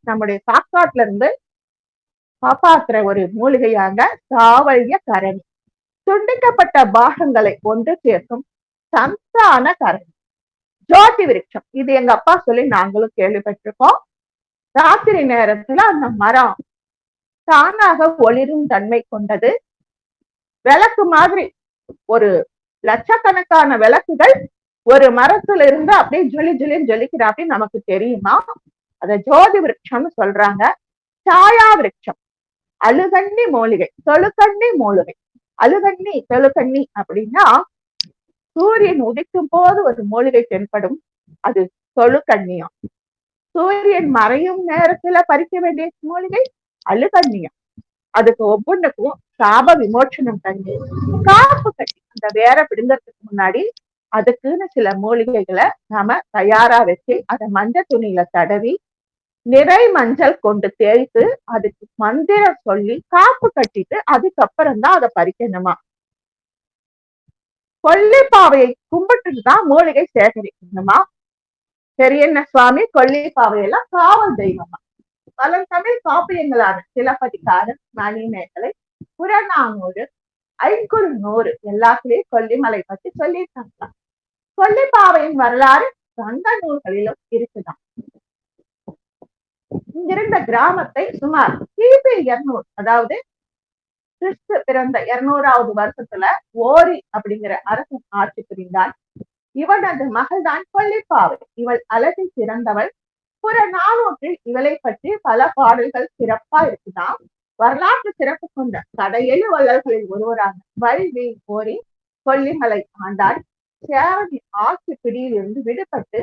நம்முடைய சாக்காட்டுல இருந்து காப்பாற்றுற ஒரு மூலிகையாக சாவல்ய கரணி. துண்டிக்கப்பட்ட பாகங்களை ஒன்று சேர்க்கும் சந்தான கரணி. ஜோதி விருட்சம், இது எங்க அப்பா சொல்லி நாங்களும் கேள்விப்பட்டிருக்கோம். ராத்திரி நேரத்துல அந்த மரம் தானாக ஒளிரும் தன்மை கொண்டது. விளக்கு மாதிரி ஒரு லட்சக்கணக்கான விளக்குகள் ஒரு மரத்துல இருந்து அப்படியே ஜொலி ஜொலின்னு ஜொலிக்கிற அப்படின்னு நமக்கு தெரியுமா? அத ஜோதி விருட்சம்னு சொல்றாங்க. சாயா விருட்சம், அழுகண்ணி மூலிகை, தொழுக்கண்ணி மூலிகை. அழுகண்ணி தொழுக்கண்ணி அப்படின்னா சூரியன் உதிக்கும் போது ஒரு மூலிகை தென்படும், அது தொழுக்கண்ணியம். சூரியன் மறையும் நேரத்துல பறிக்க வேண்டிய மூலிகை அழுகண்ணியம். அதுக்கு ஒவ்வொன்றுக்கும் சாப விமோச்சனம் பண்ணி காப்பு கட்டி அந்த வேற பிடுங்கிறதுக்கு முன்னாடி அதுக்குன்னு சில மூலிகைகளை நாம தயாரா வச்சு அதை மஞ்சள் துணியில தடவி நிறை மஞ்சள் கொண்டு தேய்த்து அதுக்கு மந்திரம் சொல்லி காப்பு கட்டிட்டு அதுக்கப்புறம் தான் அதை பறிக்கணுமா. கொல்லிப்பாவையை கும்பிட்டுதான் மூலிகை சேகரிக்கணுமா. பெரியண்ண சுவாமி கொல்லிப்பாவையெல்லாம் காவல் தெய்வமா. பழந்தமிழ் காப்பியங்களான சிலப்பதிகாரம், மணிமேகலை, புறநானூறு, ஐங்குறுநூறு எல்லாத்திலையும் கொல்லிமலை பத்தி சொல்லியிருக்காங்க. கொல்லிப்பாவையின் வரலாறு சங்க நூல்களிலும் இருக்குதான். இங்கிருந்த கிராமத்தை சுமார் கிபி 200, அதாவது கிறிஸ்து பிறந்த 200வது வருஷத்துல ஓரி அப்படிங்கிற அரசன் ஆட்சி புரிந்தாள். இவனது மகள்தான் கொல்லிப்பாவை. இவள் அழகில் சிறந்தவள். புறநானூற்றில் இவளை பற்றி பல பாடல்கள் சிறப்பா இருக்குதான். வரலாற்று சிறப்பு கொண்ட கடையெழு வள்ளல்களில் ஒருவரான வல்வி ஓரி கொல்லிமலை ஆண்டாள். சேரனி ஆட்சி பிடியில் இருந்து விடுபட்டு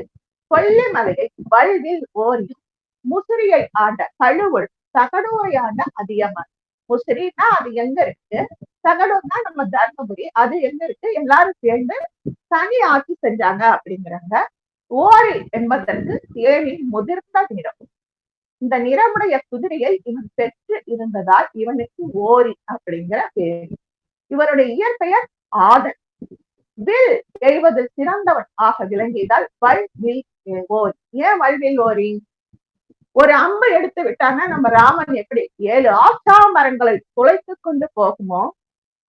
கொல்லிமலையை வல்வில் ஓரி முசிறியை ஆண்ட கழுவுள் தகடூரை ஆண்ட அதியமான். முசிறினா அது எங்க இருக்கு, தகடூர்னா நம்ம தர்மபுரி, அது எங்க இருக்கு, எல்லாரும் சேர்ந்து தனி ஆட்சி செஞ்சாங்க அப்படிங்கிறாங்க. ஓரி என்பதற்கு தேனின் முதிர்ந்த நிறம். இந்த நிறமுடைய குதிரையை இவன் பெற்று இருந்ததால் இவனுக்கு ஓரி அப்படிங்கிற பேர். இவருடைய இயற்பெயர் ஆதன். வில் எய்வதில் சிறந்தவன் ஆக விளங்கியதால் வல்வில் ஓரி. ஏன் வல்வில் ஓரி? ஒரு அம்பு எடுத்து விட்டான்னா நம்ம ராமன் எப்படி 7 ஆஷா மரங்களை துளைத்து கொண்டு போகுமோ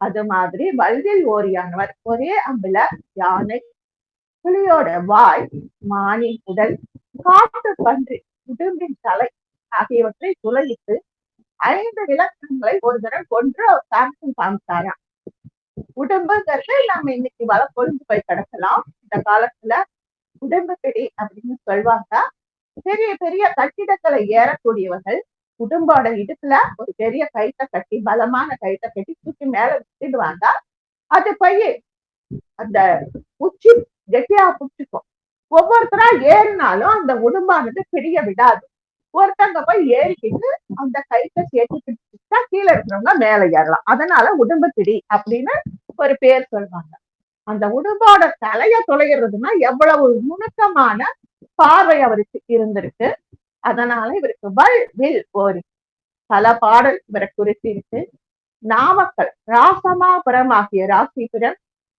அது மாதிரி வல்வில் ஓரியானவர் ஒரே அம்புல யானை, புலியோட வாய், மானின் உடல், காட்டு பன்றி உடும்பின் தலை ஆகியவற்றை துளையிட்டு 5 விலங்குகளை ஒரு தடவை கொன்று சாம்சன் காமித்தாராம். உடம்புங்கிறது நம்ம இன்னைக்கு வள பொழுது போய் கிடக்கலாம். இந்த காலத்துல உடம்பு பிடி அப்படின்னு சொல்லுவாங்க. பெரிய பெரிய கட்டிடங்களை ஏறக்கூடியவர்கள் உடம்போட இடுப்புல ஒரு பெரிய கயிற்றை கட்டி, பலமான கயிற்றை கட்டி தூக்கி மேல விட்டுடுவாங்க. அது போய் அந்த உச்சி கெட்டியா பிடிச்சிக்கும். ஒவ்வொருத்தரா ஏறினாலும் அந்த உடம்பானது பிரிய விடாது. ஒருத்தங்க போய் ஏறிக்கிட்டு அந்த கயிற்றை சேர்த்து பிடிச்சிட்டா கீழே இருக்கிறவங்க மேல ஏறலாம். அதனால உடம்பு பிடி அப்படின்னு ஒரு பேர் சொல்லுவாங்க. அந்த உடம்போட தலைய துளைகிறதுனா எவ்வளவு நுணுக்கமான பார்வை அவருக்கு இருந்திருக்கு. அதனால இவருக்கு வல்வில் ஓரி. பல பாடல் இவரை குறித்து இருக்கு. நாமக்கல், ராசமாபுரம் ஆகிய ராசிபுரம்,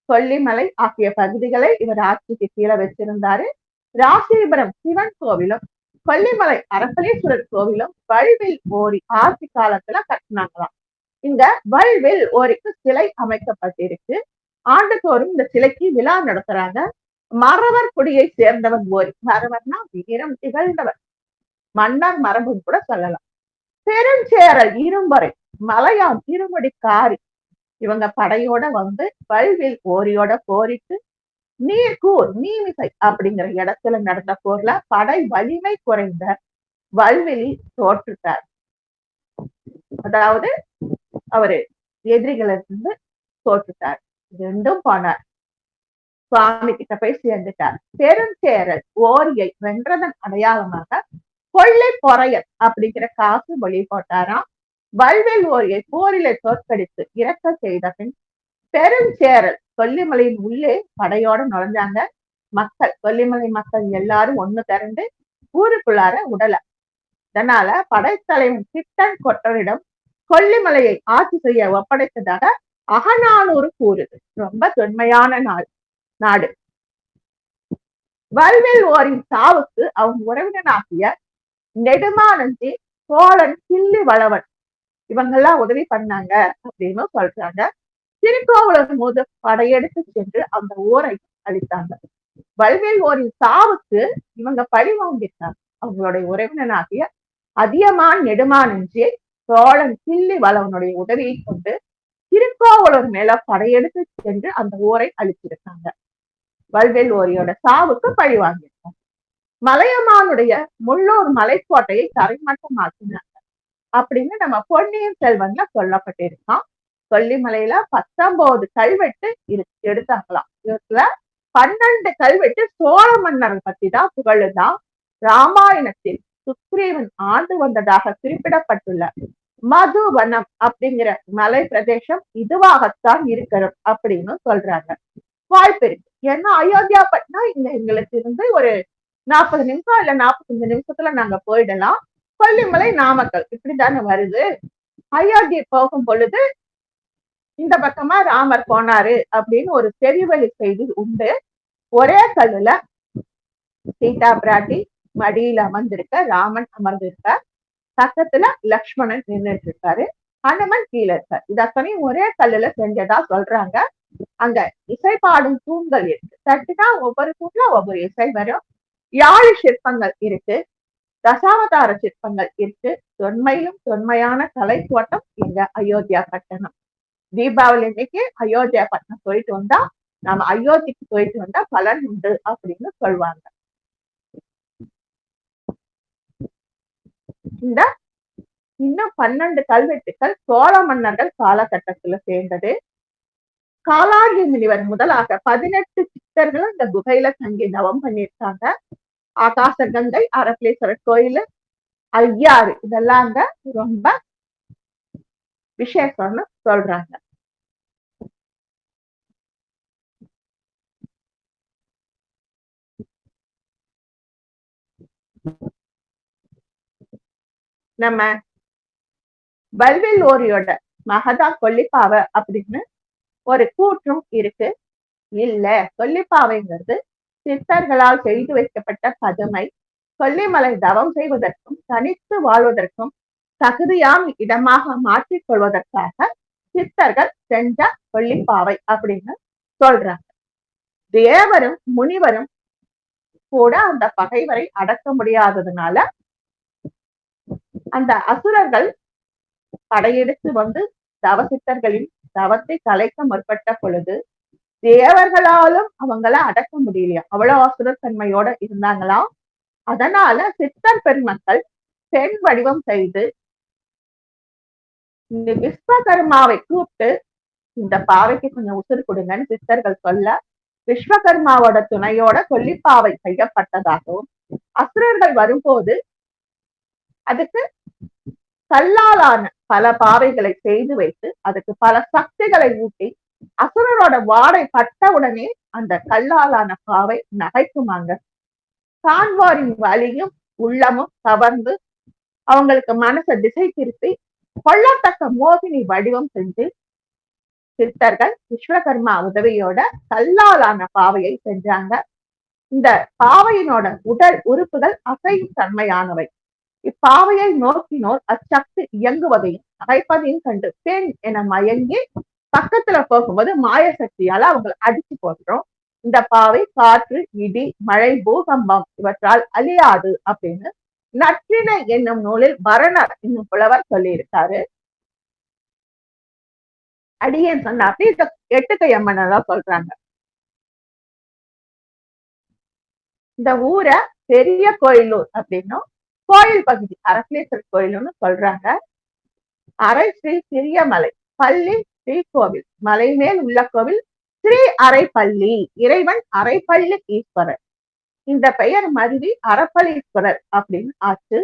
கொல்லிமலை ஆகிய பகுதிகளை இவர் ஆட்சிக்கு கீழே வச்சிருந்தாரு. ராசிபுரம் சிவன் கோவிலும் கொல்லிமலை அரசலீஸ்வரர் கோவிலும் வல்வில் ஓரி ஆட்சி காலத்துல கட்டினாங்களாம். இங்க வல்வில் ஓரிக்கு சிலை அமைக்கப்பட்டிருக்கு. ஆண்டுதோறும் இந்த சிலைக்கு விழா நடத்துறாங்க. மறவர் குடியை சேர்ந்தவன் ஓரி. மறவர்னா வீரம் திகழ்ந்தவர், மன்னர் மரபுன்னு கூட சொல்லலாம். பெருஞ்சேரல் இரும்பறை, மலையான் இருமுடிக்காரி இவங்க படையோட வந்து வல்வில் ஓரியோட போரிட்டு நீர்கூர் நீமிசை அப்படிங்கிற இடத்துல நடந்த போர்ல படை வலிமை குறைந்த வல்வெளி தோற்றுட்டார். அதாவது அவரு எதிரிகளை இருந்து தோற்றுட்டார். ரெண்டும் போனார். சுவாமி கிட்ட போய் சேர்ந்துட்டார். பெருஞ்சேரல் ஓரியை வென்றதன் அடையாளமாக கொள்ளை பொறையல் அப்படிங்கிற காசு வழி போட்டாராம். வல்வில் ஓரியை போரிலே தோற்கடித்து இறக்க செய்த பின் பெருஞ்சேரல் கொல்லிமலையின் உள்ளே படையோட நுழைஞ்சாங்க. மக்கள், கொல்லிமலை மக்கள் எல்லாரும் ஒண்ணு திரண்டு ஊருக்குள்ளார உடல. இதனால படைத்தலைவன் சிட்டன் கொற்றரிடம் கொல்லிமலையை ஆட்சி செய்ய ஒப்படைத்ததாக அகநானூறு கூறுது. ரொம்ப தொன்மையான நாடு. வல்வில் ஓரின் சாவுக்கு அவங்க உறவினனாகிய நெடுமானஞ்சி, சோழன், கிள்ளி வளவன் இவங்கெல்லாம் உதவி பண்ணாங்க அப்படின்னு சொல்றாங்க. திருக்கோவலூர் போது படையெடுத்து சென்று அந்த ஊரை அழித்தாங்க. வல்வேல் ஓரின் சாவுக்கு இவங்க பழி வாங்கிட்டாங்க. அவங்களுடைய உறவினனாகிய அதியமான் நெடுமானஞ்சி சோழன் கிள்ளி வளவனுடைய உதவியை கொண்டு திருக்கோவலூர் மேல படையெடுத்து சென்று அந்த ஊரை அழிச்சிருக்காங்க. வல்வேல் ஓரியோட சாவுக்கு பழி வாங்கியிருக்காங்க. மலையமானுடைய முள்ளூர் மலைக்கோட்டையை தரைமட்டமாக்கினாங்க அப்படின்னு நம்ம பொன்னியின் செல்வன்ல சொல்லப்பட்டிருக்கான். கொல்லிமலையில 19 கல்வெட்டு எடுத்தாங்களாம். இதுல 12 கல்வெட்டு சோழ மன்னரை பத்தி தான் புகழுதான். ராமாயணத்தில் சுக்ரீவன் ஆண்டு வந்ததாக குறிப்பிடப்பட்டுள்ள மதுவனம் அப்படிங்கிற மலை பிரதேசம் இதுவாகத்தான் இருக்கிறது அப்படின்னு சொல்றாங்க. வாய்ப்பு இருக்கு. ஏன்னா அயோத்தியா பட்டினா இங்க எங்களுக்கு இருந்து ஒரு 40 நிமிஷம் இல்ல 45 நிமிஷத்துல நாங்க போயிடலாம். கொல்லிமலை, நாமக்கல் இப்படித்தானே வருது. அயோத்தி போகும் பொழுது இந்த பக்கமா ராமர் போனாரு அப்படின்னு ஒரு செவிவழி செய்தி உண்டு. ஒரே கல்லுல சீதா பிராட்டி மடியில அமர்ந்திருக்க, ராமன் அமர்ந்திருக்க, பக்கத்துல லக்ஷ்மணன் நின்றுட்டு இருக்காரு, ஹனுமன் கீழே இருக்காரு. இது அத்தனையும் ஒரே கல்லுல செஞ்சதா சொல்றாங்க. அங்க இசை பாடும் தூண்கள் இருக்கு. தட்டுனா ஒவ்வொரு தூண்ல ஒவ்வொரு இசை வரும். யாழ் சிற்பங்கள் இருக்கு, தசாவதார சிற்பங்கள் இருக்கு. தொன்மையிலும் தொன்மையான கலை தோட்டம் எங்க அயோத்தியா பட்டணம். தீபாவளி அன்னைக்கு அயோத்தியா பட்டணம் போயிட்டு வந்தா, நம்ம அயோத்திக்கு போயிட்டு வந்தா பலன் உண்டு அப்படின்னு சொல்லுவாங்க. இந்த இன்னும் 12 கல்வெட்டுக்கள் சோழ மன்னர்கள் காலகட்டத்துல சேர்ந்தது. காலாகிய முனிவர் முதலாக 18 சித்தர்களும் இந்த குகையில தங்கி தவம் பண்ணியிருக்காங்க. ஆகாச கங்கை, அரபலேஸ்வரர் கோயில், ஐயாறு இதெல்லாம் ரொம்ப விசேஷம்னு சொல்றாங்க. நம்ம வல்வில் ஓரியோட மகதா கொல்லிப்பாவ அப்படின்னு ஒரு கூற்றும் இருக்கு. இல்ல, கொல்லிப்பாவைங்கிறது சித்தர்களால் செய்து வைக்கப்பட்ட பதுமை. கொல்லிமலை தவம் செய்வதற்கும் தனித்து வாழ்வதற்கும் தகுதியான இடமாக மாற்றிக் கொள்வதற்காக சித்தர்கள் சென்ற கொல்லிப்பாவை அப்படின்னு சொல்றாங்க. தேவரும் முனிவரும் கூட அந்த பகைவரை அடக்க முடியாததுனால அந்த அசுரர்கள் படையெடுத்து வந்து தவசித்தர்களின் தவத்தை கலைக்க முற்பட்ட பொழுது தேவர்களாலும் அவங்கள அடக்க முடியலையா, அவ்வளவு அசுரர் தன்மையோட இருந்தாங்களாம். அதனால சித்தர் பெருமக்கள் பெண் வடிவம் செய்து இந்த விஸ்வகர்மாவை கூப்பிட்டு இந்த பாவைக்கு கொஞ்சம் உசுறு கொடுங்கன்னு சித்தர்கள் சொல்ல, விஸ்வகர்மாவோட துணையோட கொல்லிப்பாவை செய்யப்பட்டதாகவும், அசுரர்கள் வரும்போது அதுக்கு கல்லாலான பல பாவைகளை செய்து வைத்து அதுக்கு பல சக்திகளை ஊட்டி அசுரரோட வாடை பட்ட உடனே அந்த கல்லாலான பாவை நகைக்குமாங்க. காண்போரின் வலியும் உள்ளமும் கவர்ந்து அவங்களுக்கு மனசை திசை திருப்பி கொள்ளத்தக்க மோகினி வடிவம் செஞ்சு சித்தர்கள் விஸ்வகர்மா உதவியோட கல்லாலான பாவையை செஞ்சாங்க. இந்த பாவையினோட உடல் உறுப்புகள் அசையும் தன்மையானவை. இப்பாவையை நோக்கினோர் அச்சக்தி இயங்குவதையும் நகைப்பதையும் கண்டு பெண் என மயங்கி பக்கத்துல போகும்போது மாய சக்தியால அவங்களை அடிச்சு போட்டுரும். இந்த பாவை காற்று, இடி, மழை, பூகம்பம் இவற்றால் அழியாது அப்படின்னு நற்றினை என்னும் நூலில் பரணர் என்னும் புலவர் சொல்லியிருக்காரு. அடியேன் சொன்ன அப்படி இந்த எட்டுக்கை அம்மன் சொல்றாங்க. இந்த ஊரை பெரிய கோயிலூர் அப்படின்னும் கோயில் பகுதி அரசலேஸ்வரர் கோயில்னு சொல்றாங்க. அரை ஸ்ரீ சிறியமலை பள்ளி ஸ்ரீ கோவில், மலை மேல் உள்ள கோவில் ஸ்ரீ அரைப்பள்ளி, இறைவன் அரைப்பள்ளி ஈஸ்வரர். இந்த பெயர் மருவி அரப்பளீஸ்வரர் அப்படின்னு ஆச்சு.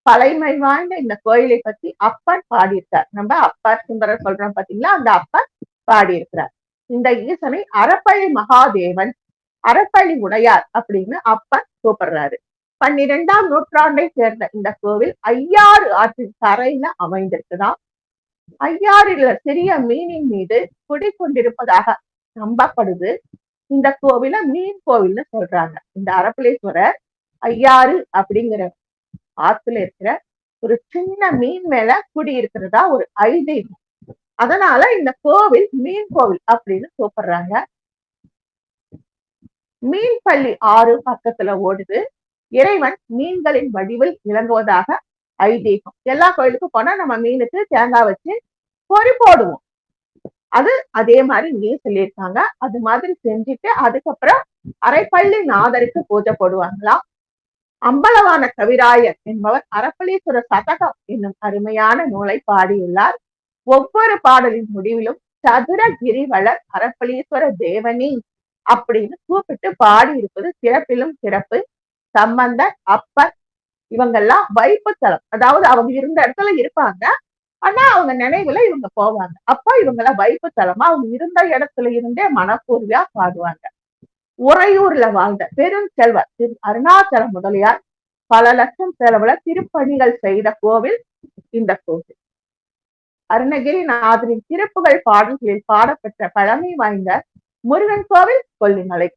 பழைமை வாய்ந்த இந்த கோயிலை பத்தி அப்பர் பாடியிருக்கார். நம்ம அப்பர் சுந்தரர் சொல்றோம் பாத்தீங்களா, அந்த அப்பர் பாடியிருக்கிறார். இந்த ஈசனை அரப்பள்ளி மகாதேவன், அரப்பள்ளி உடையார் அப்படின்னு அப்பர் கூப்பிடுறாரு. 12ஆம் நூற்றாண்டை சேர்ந்த இந்த கோவில் ஐயாறு ஆற்றின் கரையில அமைந்திருக்குதான். ஐயாறுல சிறிய மீனின் மீது குடிக்கொண்டிருப்பதாக நம்பப்படுது. இந்த கோவில மீன் கோவில்னு சொல்றாங்க. இந்த அரப்பளீஸ்வரர் ஐயாறு அப்படிங்கிற ஆத்துல இருக்கிற ஒரு சின்ன மீன் மேல குடியிருக்கிறதா ஒரு ஐதீகம். அதனால இந்த கோவில் மீன் கோவில் அப்படின்னு கூப்பிடுறாங்க. மீன்பள்ளி ஆறு பக்கத்துல ஓடுது. இறைவன் மீன்களின் வடிவில் விளங்குவதாக ஐதீகம். எல்லா கோயிலுக்கும் போனா நம்ம மீனுக்கு தேங்காய் வச்சு பொறி போடுவோம். அது அதே மாதிரி இங்கேயும் சொல்லியிருக்காங்க. அது மாதிரி செஞ்சுட்டு அதுக்கப்புறம் அரைப்பள்ளி நாதருக்கு பூஜை போடுவாங்களாம். அம்பலவான கவிராயர் என்பவர் அரப்பளீஸ்வர சதகம் என்னும் அருமையான நூலை பாடியுள்ளார். ஒவ்வொரு பாடலின் முடிவிலும் சதுர கிரிவலர் அரப்பளீஸ்வர தேவனி அப்படின்னு கூப்பிட்டு பாடி இருப்பது சிறப்பிலும் சிறப்பு. சம்பந்தர், அப்பர் இவங்கெல்லாம் வைப்பு தலம், அதாவது அவங்க இருந்த இடத்துல இருப்பாங்க, ஆனா அவங்க நினைவுல இவங்க போவாங்க. அப்ப இவங்கள வைப்பு தலமா அவங்க இருந்த இடத்துல இருந்தே மனப்பூர்வியா பாடுவாங்க. உறையூர்ல வாழ்ந்த பெருஞ்செல்வர் திரு அருணாச்சல முதலியார் பல லட்சம் செலவுல திருப்பணிகள் செய்த கோவில் இந்த கோவில். அருணகிரிநாதரின் திருப்புகழ் பாடல்களில் பாடப்பெற்ற பழமை வாய்ந்த முருகன் கோவில் கொல்லிமலை.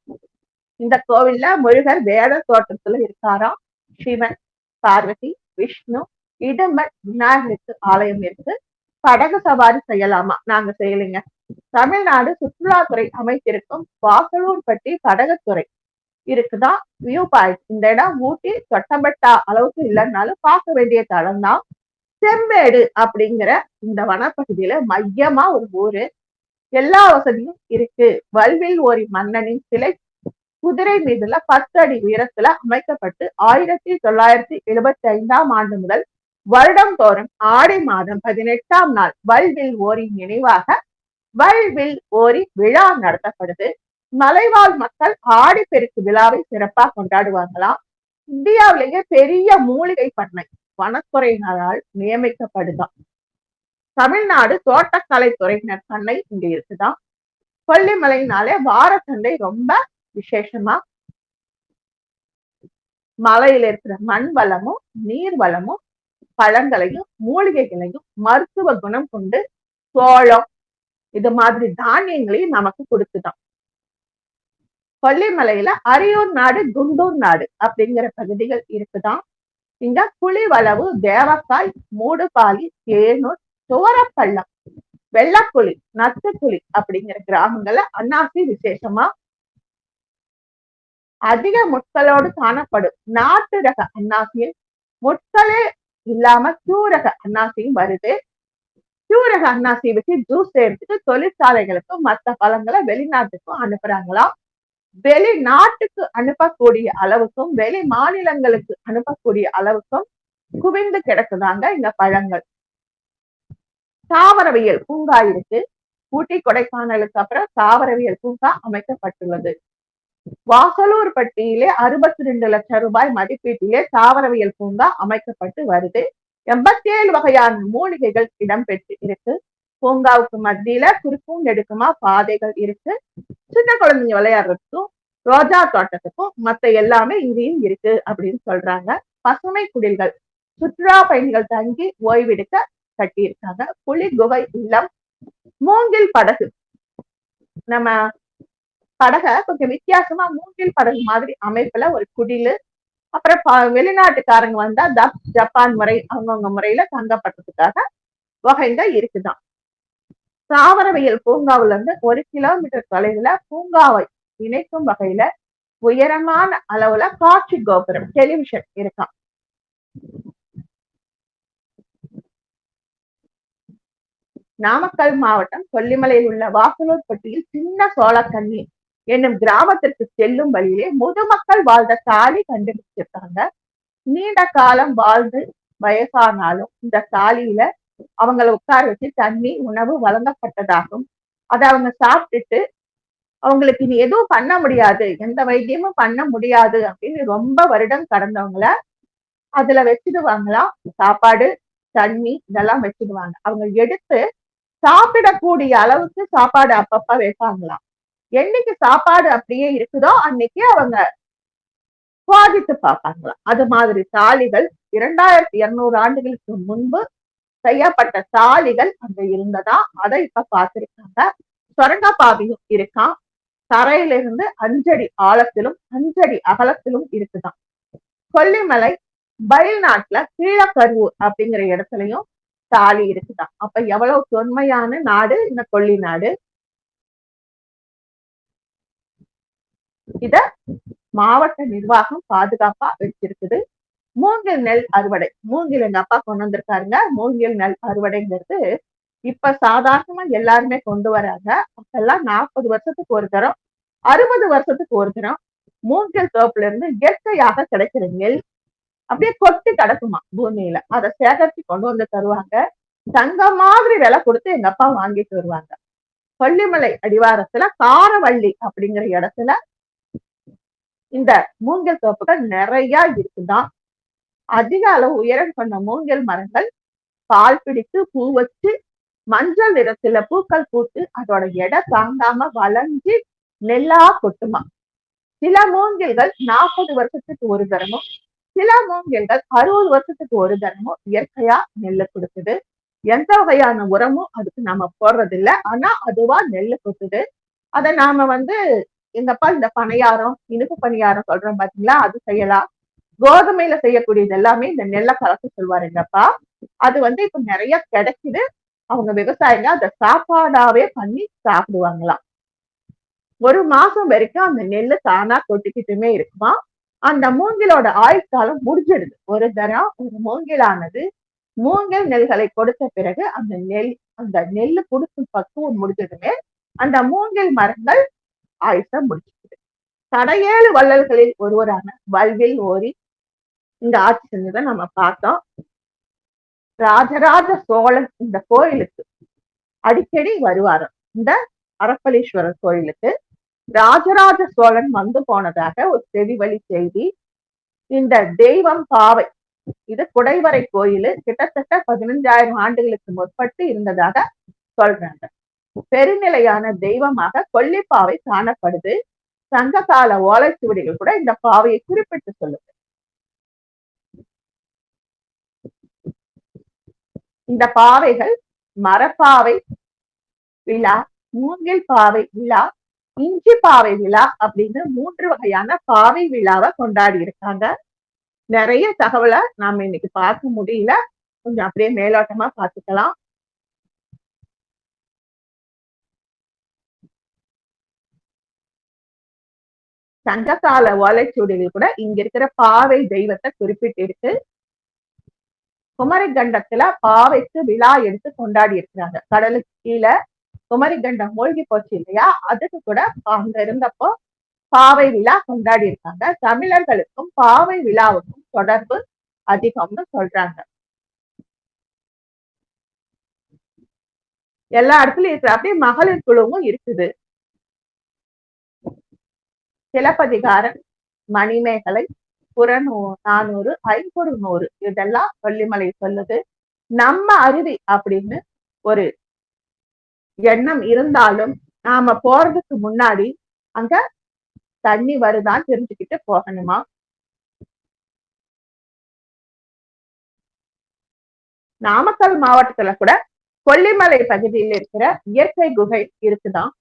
இந்த கோவில்ல முருகர் வேத தோற்றத்துல இருக்காராம். சிவன், பார்வதி, விஷ்ணு, இடம்பர், விநாயகருக்கு ஆலயம் இருக்கு. படகு சவாரி செய்யலாமா? நாங்க செய்யலைங்க. தமிழ்நாடு சுற்றுலாத்துறை அமைத்திருக்கும் வாசலூர்பட்டி படகுத்துறை இருக்குதான் வியூ பாயிண்ட். இந்த இடம் ஊட்டி தொட்டபெட்டா அளவுக்கு இல்லைன்னாலும் பார்க்க வேண்டிய தளம் தான். செம்பேடு அப்படிங்கிற இந்த வனப்பகுதியில மையமா ஒரு ஊரு. எல்லா வசதியும் இருக்கு. வல்வில் ஓரி மன்னனின் சிலை குதிரை மீதுல 10 அடி உயரத்துல அமைக்கப்பட்டு 1975ஆம் ஆண்டு முதல் வருடம் தோறும் ஆடி மாதம் 18ஆம் நாள் வல்வில் ஓரி நினைவாக வல்வில் ஓரி விழா நடத்தப்படுது. மலைவாழ் மக்கள் ஆடிப்பெருக்கு விழாவை சிறப்பா கொண்டாடுவாங்களாம். இந்தியாவிலேயே பெரிய மூலிகை பண்ணை வனத்துறையினரால் நியமிக்கப்படுதான். தமிழ்நாடு தோட்டக்கலை துறையினர் பண்ணை இங்க இருக்குதான். கொல்லிமலைனாலே வார சந்தை ரொம்ப விசேஷமா. மலையில இருக்கிற மண் வளமும் நீர் வளமும் பழங்களையும் மூலிகைகளையும் மருத்துவ குணம் கொண்டு சோளம் இது மாதிரி தானியங்களையும் நமக்கு கொடுத்துதான். கொல்லிமலையில அரியூர் நாடு, குண்டூர் நாடு அப்படிங்கிற பகுதிகள் இருக்குதான். இங்க புலிவளவு, தேவக்காய், மூடுபாலி, தேனூர், துவரப்பள்ளம், வெள்ளப்புலி, நத்துப்புலி அப்படிங்கிற கிராமங்கள்ல அன்னாசி விசேஷமா. அதிக முட்களோடு காணப்படும் நாட்டு ரக அன்னாசியில் முட்களே இல்லாம கியூரக அன்னாசியும் வருது. கியூரக அன்னாசி வச்சு ஜூஸ் செய்யறதுக்கு தொழிற்சாலைகளுக்கும் மற்ற பழங்களை வெளிநாட்டுக்கும் அனுப்புறாங்களாம். வெளிநாட்டுக்கு அனுப்பக்கூடிய அளவுக்கும் வெளி மாநிலங்களுக்கு அனுப்பக்கூடிய அளவுக்கும் குவிந்து கிடக்குதாங்க இந்த பழங்கள். தாவரவியல் பூங்கா இருக்கு. ஊட்டி கொடைக்கானலுக்கு அப்புறம் தாவரவியல் பூங்கா அமைக்கப்பட்டுள்ளது. வாசலூர் பட்டியிலே 62 லட்சம் ரூபாய் மதிப்பீட்டிலே தாவரவியல் பூங்கா அமைக்கப்பட்டு வருது. 87 வகையான மூலிகைகள் இடம்பெற்று இருக்கு. பூங்காவுக்கு மத்தியில குறுக்கும் நெடுக்குமா பாதைகள் இருக்கு. சின்ன குழந்தைங்க விளையாடுறதுக்கும் ரோஜா தோட்டத்துக்கும் மத்த எல்லாமே இங்கேயும் இருக்கு அப்படின்னு சொல்றாங்க. பசுமை குடில்கள் சுற்றுலா பயணிகள் தங்கி ஓய்வெடுக்க கட்டி இருக்காங்க. புலி குகை இல்லம், மூங்கில் படகு. நம்ம படகை கொஞ்சம் வித்தியாசமா மூங்கில் படகு மாதிரி அமைப்புல ஒரு குடிலு. அப்புறம் வெளிநாட்டுக்காரங்க வந்தா ஜப்பான் முறை அவங்கவுங்க முறையில தங்கப்படுறதுக்காக வகைங்க இருக்குதான். தாவரவியல் பூங்காவில இருந்து 1 கிலோமீட்டர் தொலைவுல பூங்காவை இணைக்கும் வகையில உயரமான அளவுல காட்சி கோபுரம் டெலிவிஷன் இருக்கான். நாமக்கல் மாவட்டம் கொல்லிமலையில் உள்ள வாசலூர்பட்டியில் சின்ன சோளக்கண்ணி என்னும் கிராமத்திற்கு செல்லும் வழியிலே முதுமக்கள் வாழ்ந்த சாலி கண்டுபிடிச்சிருக்காங்க. நீண்ட காலம் வாழ்ந்து வயசானாலும் இந்த சாலியில அவங்களை உட்கார வச்சு தண்ணி உணவு வழங்கப்பட்டதாகும். அதை அவங்க சாப்பிட்டுட்டு அவங்களுக்கு இனி எதுவும் பண்ண முடியாது, எந்த வைத்தியமும் பண்ண முடியாது அப்படின்னு ரொம்ப வருடம் கடந்தவங்கள அதுல வச்சிடுவாங்களாம். சாப்பாடு தண்ணி இதெல்லாம் வச்சிடுவாங்க. அவங்க எடுத்து சாப்பிடக்கூடிய அளவுக்கு சாப்பாடு அப்பப்ப வைப்பாங்களாம். என்னைக்கு சாப்பாடு அப்படியே இருக்குதோ அன்னைக்கு அவங்க சுவாதித்து பார்ப்பாங்களாம். அது மாதிரி சாலிகள் 2200 ஆண்டுகளுக்கு முன்பு செய்யப்பட்ட சாலிகள் அங்க இருந்ததா. அதை இப்ப பார்த்திருக்காங்க. சுரங்கப்பாதையும் இருக்கான். தரையிலிருந்து 5 அடி ஆழத்திலும் 5 அடி அகலத்திலும் இருக்குதான். கொல்லிமலை பயில் நாட்டுல கீழக்கருவூர் அப்படிங்கிற இடத்துலயும் தாலி இருக்குதான். அப்ப எவ்வளவு தொன்மையான நாடு இந்த கொல்லி நாடு. இத மாவட்ட நிர்வாகம் பாதுகாப்பா வச்சிருக்குது. மூங்கில் நெல் அறுவடை, மூங்கில் எங்க அப்பா கொண்டு வந்திருக்காருங்க. மூங்கில் நெல் அறுவடைங்கிறது இப்ப சாதாரணமா எல்லாருமே கொண்டு வராங்க. அப்பெல்லாம் 40 வருஷத்துக்கு ஒரு தரம், 60 வருஷத்துக்கு ஒரு தரம் மூங்கில் தோப்புல இருந்து இயற்கையாக கிடைக்கிற நெல் அப்படியே கொட்டி கிடக்குமா பூமியில. அதை சேகரிச்சு கொண்டு வந்து தருவாங்க. தங்க மாதிரி விலை கொடுத்து எங்க அப்பா வாங்கிட்டு வருவாங்க. கொல்லிமலை அடிவாரத்துல காரவள்ளி அப்படிங்கிற இடத்துல இந்த மூங்கில் தோப்புகள் நிறைய இருக்குதான். அதிக அளவு உயரம் கொண்ட மூங்கில் மரங்கள் பால் பிடித்து பூ வச்சு மஞ்சள் நிறத்துல பூக்கள் பூத்து அதோட எடை தாங்காம வளைஞ்சு நெல்லா கொட்டுமா. சில மூங்கில்கள் 40 வருஷத்துக்கு ஒரு தரமும், சில மூங்கில்கள் 60 வருஷத்துக்கு ஒரு தரமும் இயற்கையா நெல்லு கொடுக்குது. எந்த வகையான உரமும் அதுக்கு நாம போடுறது இல்லை. ஆனா அதுவா நெல்லு கொட்டுது. அதை நாம எங்கப்பா இந்த பணியாரம், இனிப்பு பணியாரம் சொல்றோம் பாத்தீங்களா, அது செய்யலாம். கோதுமையில செய்யக்கூடியது எல்லாமே இந்த நெல்லை கலக்க சொல்வாரு எங்கப்பா. அது இப்ப நிறைய கிடைக்குது. அவங்க விவசாயிங்க அதை சாப்பாடாவே பண்ணி சாப்பிடுவாங்களாம். ஒரு மாசம் வரைக்கும் அந்த நெல்லு தானா கொட்டிக்கிட்டுமே இருக்குமா. அந்த மூங்கிலோட ஆயுட்காலம் முடிஞ்சிடுது. ஒரு தரம் ஒரு மூங்கிலானது மூங்கில் நெல்களை கொடுத்த பிறகு அந்த நெல்லு கொடுக்கும் பக்குவம் முடிஞ்சதுமே அந்த மூங்கில் மரங்கள் ஆயுஷ முடிச்சிருக்குது. கடையேழு வள்ளல்களில் ஒருவரான வல்வில் ஓரி இந்த ஆட்சி செஞ்சதை நம்ம பார்த்தோம். ராஜராஜ சோழன் இந்த கோயிலுக்கு அடிக்கடி வருவாராம். இந்த அரப்பளீஸ்வரர் கோயிலுக்கு ராஜராஜ சோழன் வந்து போனதாக ஒரு செவிவழி செய்தி. இந்த தெய்வம் பாவை, இது குடைவரை கோயில், கிட்டத்தட்ட 15,000 ஆண்டுகளுக்கு முற்பட்டு இருந்ததாக சொல்றாங்க. பெருநிலையான தெய்வமாக கொல்லிப்பாவை காணப்படுது. சங்ககால ஓலைச்சுவடிகள் கூட இந்த பாவையை குறிப்பிட்டு சொல்லுது. இந்த பாவைகள் மரப்பாவை விழா, மூங்கில் பாவை விழா, இஞ்சி பாவை விழா அப்படின்னு 3 வகையான பாவை விழாவை கொண்டாடி இருக்காங்க. நிறைய தகவலை நாம இன்னைக்கு பார்க்க முடியல, கொஞ்சம் அப்படியே மேலோட்டமா பார்த்துக்கலாம். சங்ககால ஓலைச்சுவடிகள் கூட இங்க இருக்கிற பாவை தெய்வத்தை குறிப்பிட்டு இருக்கு. குமரிக்கண்டத்துல பாவைக்கு விழா எடுத்து கொண்டாடி இருக்கிறாங்க. கடலுக்கு கீழே குமரிக்கண்டம் மூழ்கி போச்சு இல்லையா, அதுக்கு கூட அங்க இருந்தப்போ பாவை விழா கொண்டாடி இருக்காங்க. தமிழர்களுக்கும் பாவை விழாவுக்கும் தொடர்பு அதிகம்னு சொல்றாங்க. எல்லா இடத்துலயும் இருக்கிற அப்படியே மகளிர் குழுவும் இருக்குது. சிலப்பதிகாரம், மணிமேகலை, புறநானூறு, ஐம்பொருநூறு இதெல்லாம் கொல்லிமலை சொல்லுது. நம்ம அருவி அப்படின்னு ஒரு எண்ணம் இருந்தாலும் நாம போறதுக்கு முன்னாடி அங்க தண்ணி வருதான்னு தெரிஞ்சுக்கிட்டு போகணுமா. நாமக்கல் மாவட்டத்துல கூட கொல்லிமலை பகுதியில் இருக்கிற இயற்கை குகை இருக்குதான்.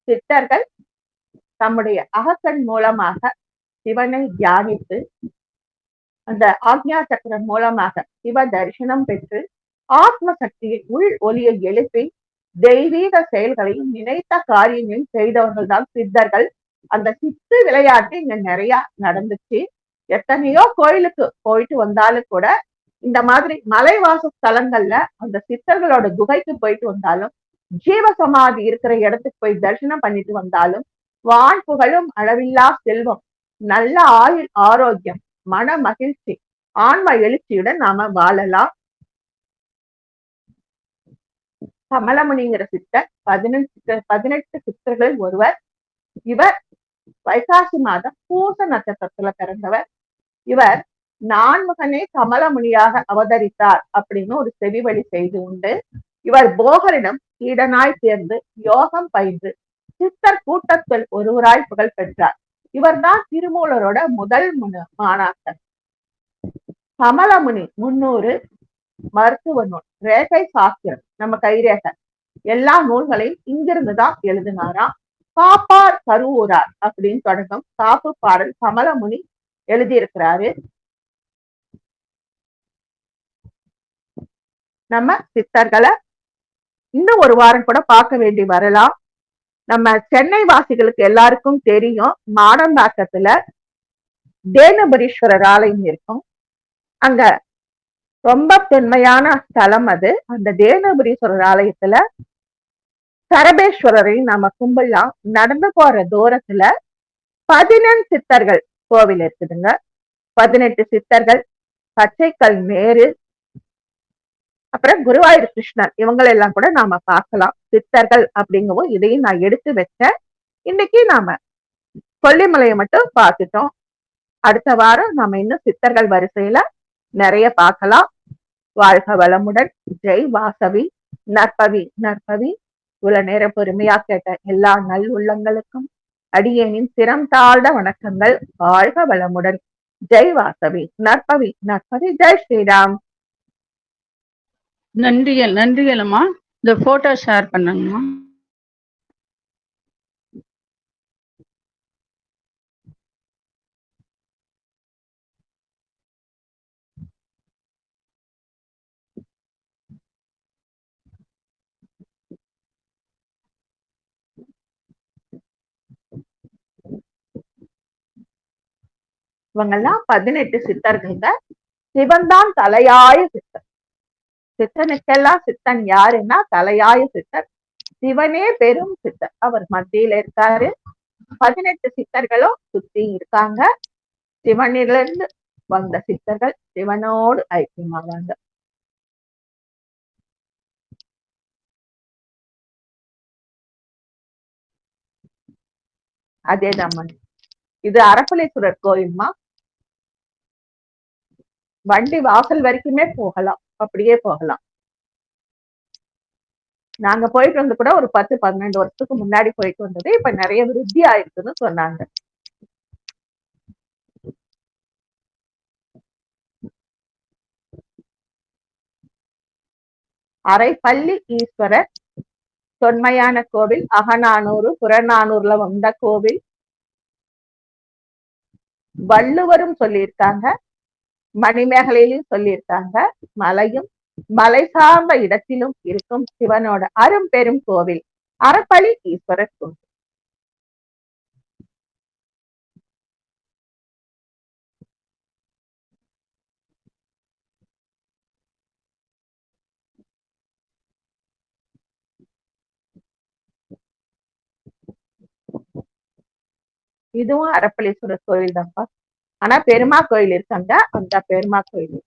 சித்தர்கள் தம்முடைய அகக்கண் மூலமாக சிவனை தியானித்து அந்த ஆக்ஞா சக்கரம் மூலமாக சிவ தரிசனம் பெற்று ஆத்ம சக்தியை உள் ஒளியை எழுப்பி தெய்வீக செயல்களையும் நினைத்த காரியங்களையும் செய்தவர்கள் தான் சித்தர்கள். அந்த சித்து விளையாட்டு இங்க நிறைய நடந்துச்சு. எத்தனையோ கோயிலுக்கு போயிட்டு வந்தாலும் கூட இந்த மாதிரி மலைவாச ஸ்தலங்கள்ல அந்த சித்தர்களோட குகைக்கு போயிட்டு வந்தாலும், ஜீவசமாதி இருக்கிற இடத்துக்கு போய் தரிசனம் பண்ணிட்டு வந்தாலும் வான் புகழும் அளவில்லா செல்வம், நல்ல ஆயுள் ஆரோக்கியம், மன மகிழ்ச்சி, ஆன்ம எழுச்சியுடன் நாம வாழலாம். கமலமுனிங்கிற சித்தர் 18 சித்தர்களில் ஒருவர். இவர் வைகாசி மாதம் பூச நட்சத்திரத்துல பிறந்தவர். இவர் நான்முகனே கமலமுனியாக அவதரித்தார் அப்படின்னு ஒரு செவிவழி செய்தி உண்டு. இவர் போகரிடம் சீடனாய் சேர்ந்து யோகம் பயின்று சித்தர் கூட்டத்தில் ஒருவராய் புகழ் பெற்றார். இவர் தான் திருமூலரோட முதல் மாணாக்கர். கமலமுனி 300 மருத்துவ நூல், ரேகை சாஸ்திரம், நம்ம கைரேகை எல்லா நூல்களையும் இங்கிருந்துதான் எழுதினாராம். காப்பார் கருவூரார் அப்படின்னு தொடங்கும் காப்பு பாடல் கமலமுனி எழுதியிருக்கிறாரு. நம்ம சித்தர்களை இன்னும் ஒரு வாரம் கூட பார்க்க வேண்டி வரலாம். நம்ம சென்னை வாசிகளுக்கு எல்லாருக்கும் தெரியும், மாடம்பாக்கத்துல தேனபுரீஸ்வரர் ஆலயம் இருக்கும். அங்க ரொம்ப தொன்மையான ஸ்தலம் அது. அந்த தேனபுரீஸ்வரர் ஆலயத்துல சரபேஸ்வரரை நம்ம கும்பிடலாம். நடந்து போற தூரத்துல 18 சித்தர்கள் கோவில் இருக்குதுங்க. 18 சித்தர்கள், பச்சைக்கல் மேரு, அப்புறம் குருவாயூர் கிருஷ்ணன், இவங்களெல்லாம் கூட நாம பார்க்கலாம். சித்தர்கள் அப்படிங்கவும் இதையும் நான் எடுத்து வச்சேன். இன்னைக்கு நாம கொல்லிமலையை மட்டும் பார்த்துட்டோம். அடுத்த வாரம் நாம இன்னும் சித்தர்கள் வரிசையில நிறைய பார்க்கலாம். வாழ்க வளமுடன். ஜெய் வாசவி. நற்பவி நற்பவி. இவ்வளவு நேரம் பொறுமையா கேட்ட எல்லா நல் உள்ளங்களுக்கும் அடியேனின் சிரம் தாழ்ந்த வணக்கங்கள். வாழ்க வளமுடன். ஜெய் வாசவி. நற்பவி நற்பவி. ஜெய் ஸ்ரீராம். நன்றிகள் நன்றிகளம்மா. இந்த போட்டோ ஷேர் பண்ணுங்கம்மா. இவங்கெல்லாம் 18 சித்தர்கள்ங்க. சிவன் தான் தலையாய சித்தர். சித்தனுக்கெல்லாம் சித்தன் யாருன்னா தலையாய சித்தர். சிவனே பெரும் சித்தர். அவர் மத்தியில இருக்காரு. 18 சித்தர்களும் சுத்தி இருக்காங்க. சிவனிலிருந்து வந்த சித்தர்கள் சிவனோடு ஐக்கியமாவாங்க. அதேதான். இது அரப்பளீஸ்வரர் கோயில்மா. வண்டி வாசல் வரைக்குமே போகலாம், அப்படியே போகலாம். நாங்க போயிட்டு வந்து கூட ஒரு 10-12 வருஷத்துக்கு முன்னாடி போயிட்டு வந்தது. இப்ப நிறைய விருத்தி ஆயிருக்குன்னு சொன்னாங்க. அரைப்பள்ளி ஈஸ்வரர் தொன்மையான கோவில். அகநானூறு புறநானூறுல வந்த கோவில். வள்ளுவரும் சொல்லியிருக்காங்க, மணிமேகலையிலும் சொல்லியிருக்காங்க. மலையும் மலை சார்ந்த இடத்திலும் இருக்கும் சிவனோட அரும் பெரும் கோவில் அரைப்பள்ளி ஈஸ்வரர் கோவில். இதுவும் அரப்பளீஸ்வரர் கோவில் தான்ப்பா. ஆனா பெருமா கோயில் இருக்காங்க. அந்த பெருமா கோயில்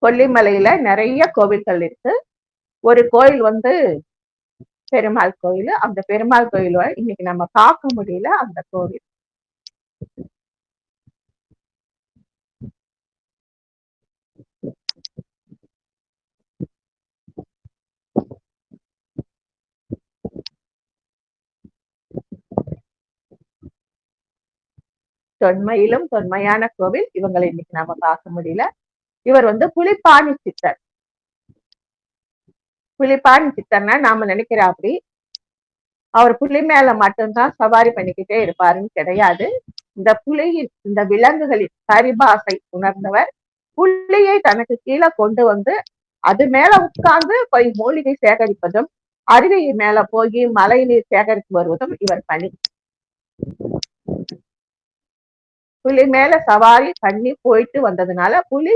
கொல்லிமலையில நிறைய கோவில்கள் இருக்கு. ஒரு கோயில் பெருமாள் கோயில். அந்த பெருமாள் கோயில இன்னைக்கு நம்ம பார்க்க முடியல. அந்த கோவில் தொன்மையிலும் தொன்மையான கோவில். இவங்களை இன்னைக்கு நாம பார்க்க முடியல. இவர் புலிப்பாணி சித்தர். புலிப்பாணி சித்தர்னா நாம நினைக்கிற அப்படி அவர் புலி மேல மட்டும்தான் சவாரி பண்ணிக்கிட்டே இருப்பாருன்னு கிடையாது. இந்த புலியின், இந்த விலங்குகளின் பரிபாசை உணர்ந்தவர். புலியை தனக்கு கீழே கொண்டு அது மேல உட்கார்ந்து போய் மூலிகை சேகரிப்பதும், அருவி மேல போய் மழை நீர் சேகரித்து வருவதும் இவர் பணி. புலி மேல சவாரி பண்ணி போயிட்டு வந்ததுனால புலி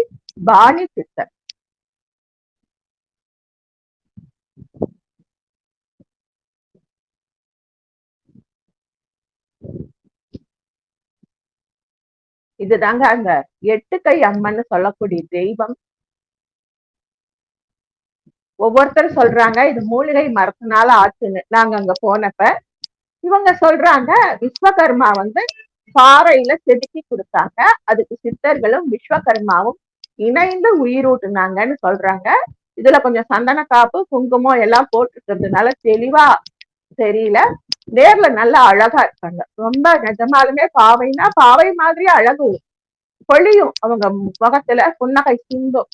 பாணி சித்தர். இதுதாங்க அந்த 8 கை அம்மன்னு சொல்லக்கூடிய தெய்வம். ஒவ்வொருத்தரும் சொல்றாங்க இது மூலிகை மரத்தினால ஆச்சுன்னு. நாங்க அங்க போனப்ப இவங்க சொல்றாங்க விஸ்வகர்மா பாறையில செதுக்கி கொடுத்தாங்க. அதுக்கு சித்தர்களும் விஸ்வகர்மாவும் இணைந்து உயிரூட்டுனாங்கன்னு சொல்றாங்க. இதுல கொஞ்சம் சந்தன காப்பு குங்குமம் எல்லாம் போட்டுக்கிறதுனால தெளிவா தெரியல. நேர்ல நல்லா அழகா இருக்காங்க. ரொம்ப நிஜமாலுமே பாவைனா பாவை மாதிரி அழகு பொழியும். அவங்க முகத்துல புன்னகை சிந்தும்.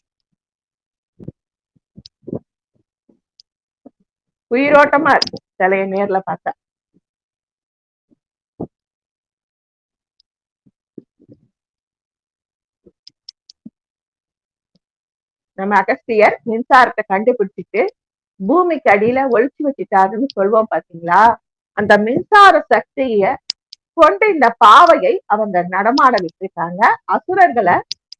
உயிரோட்டமா இருக்கு சிலைய நேர்ல பார்த்தா. நம்ம அகஸ்தியர் மின்சாரத்தை கண்டுபிடிச்சிட்டு பூமிக்கு அடியில ஒழிச்சு வச்சுட்டாருன்னு சொல்லுவோம் பாத்தீங்களா? அந்த மின்சார சக்திய கொண்டு இந்த பாவையை அவங்க நடமாட விட்டுருக்காங்க. அசுரர்களை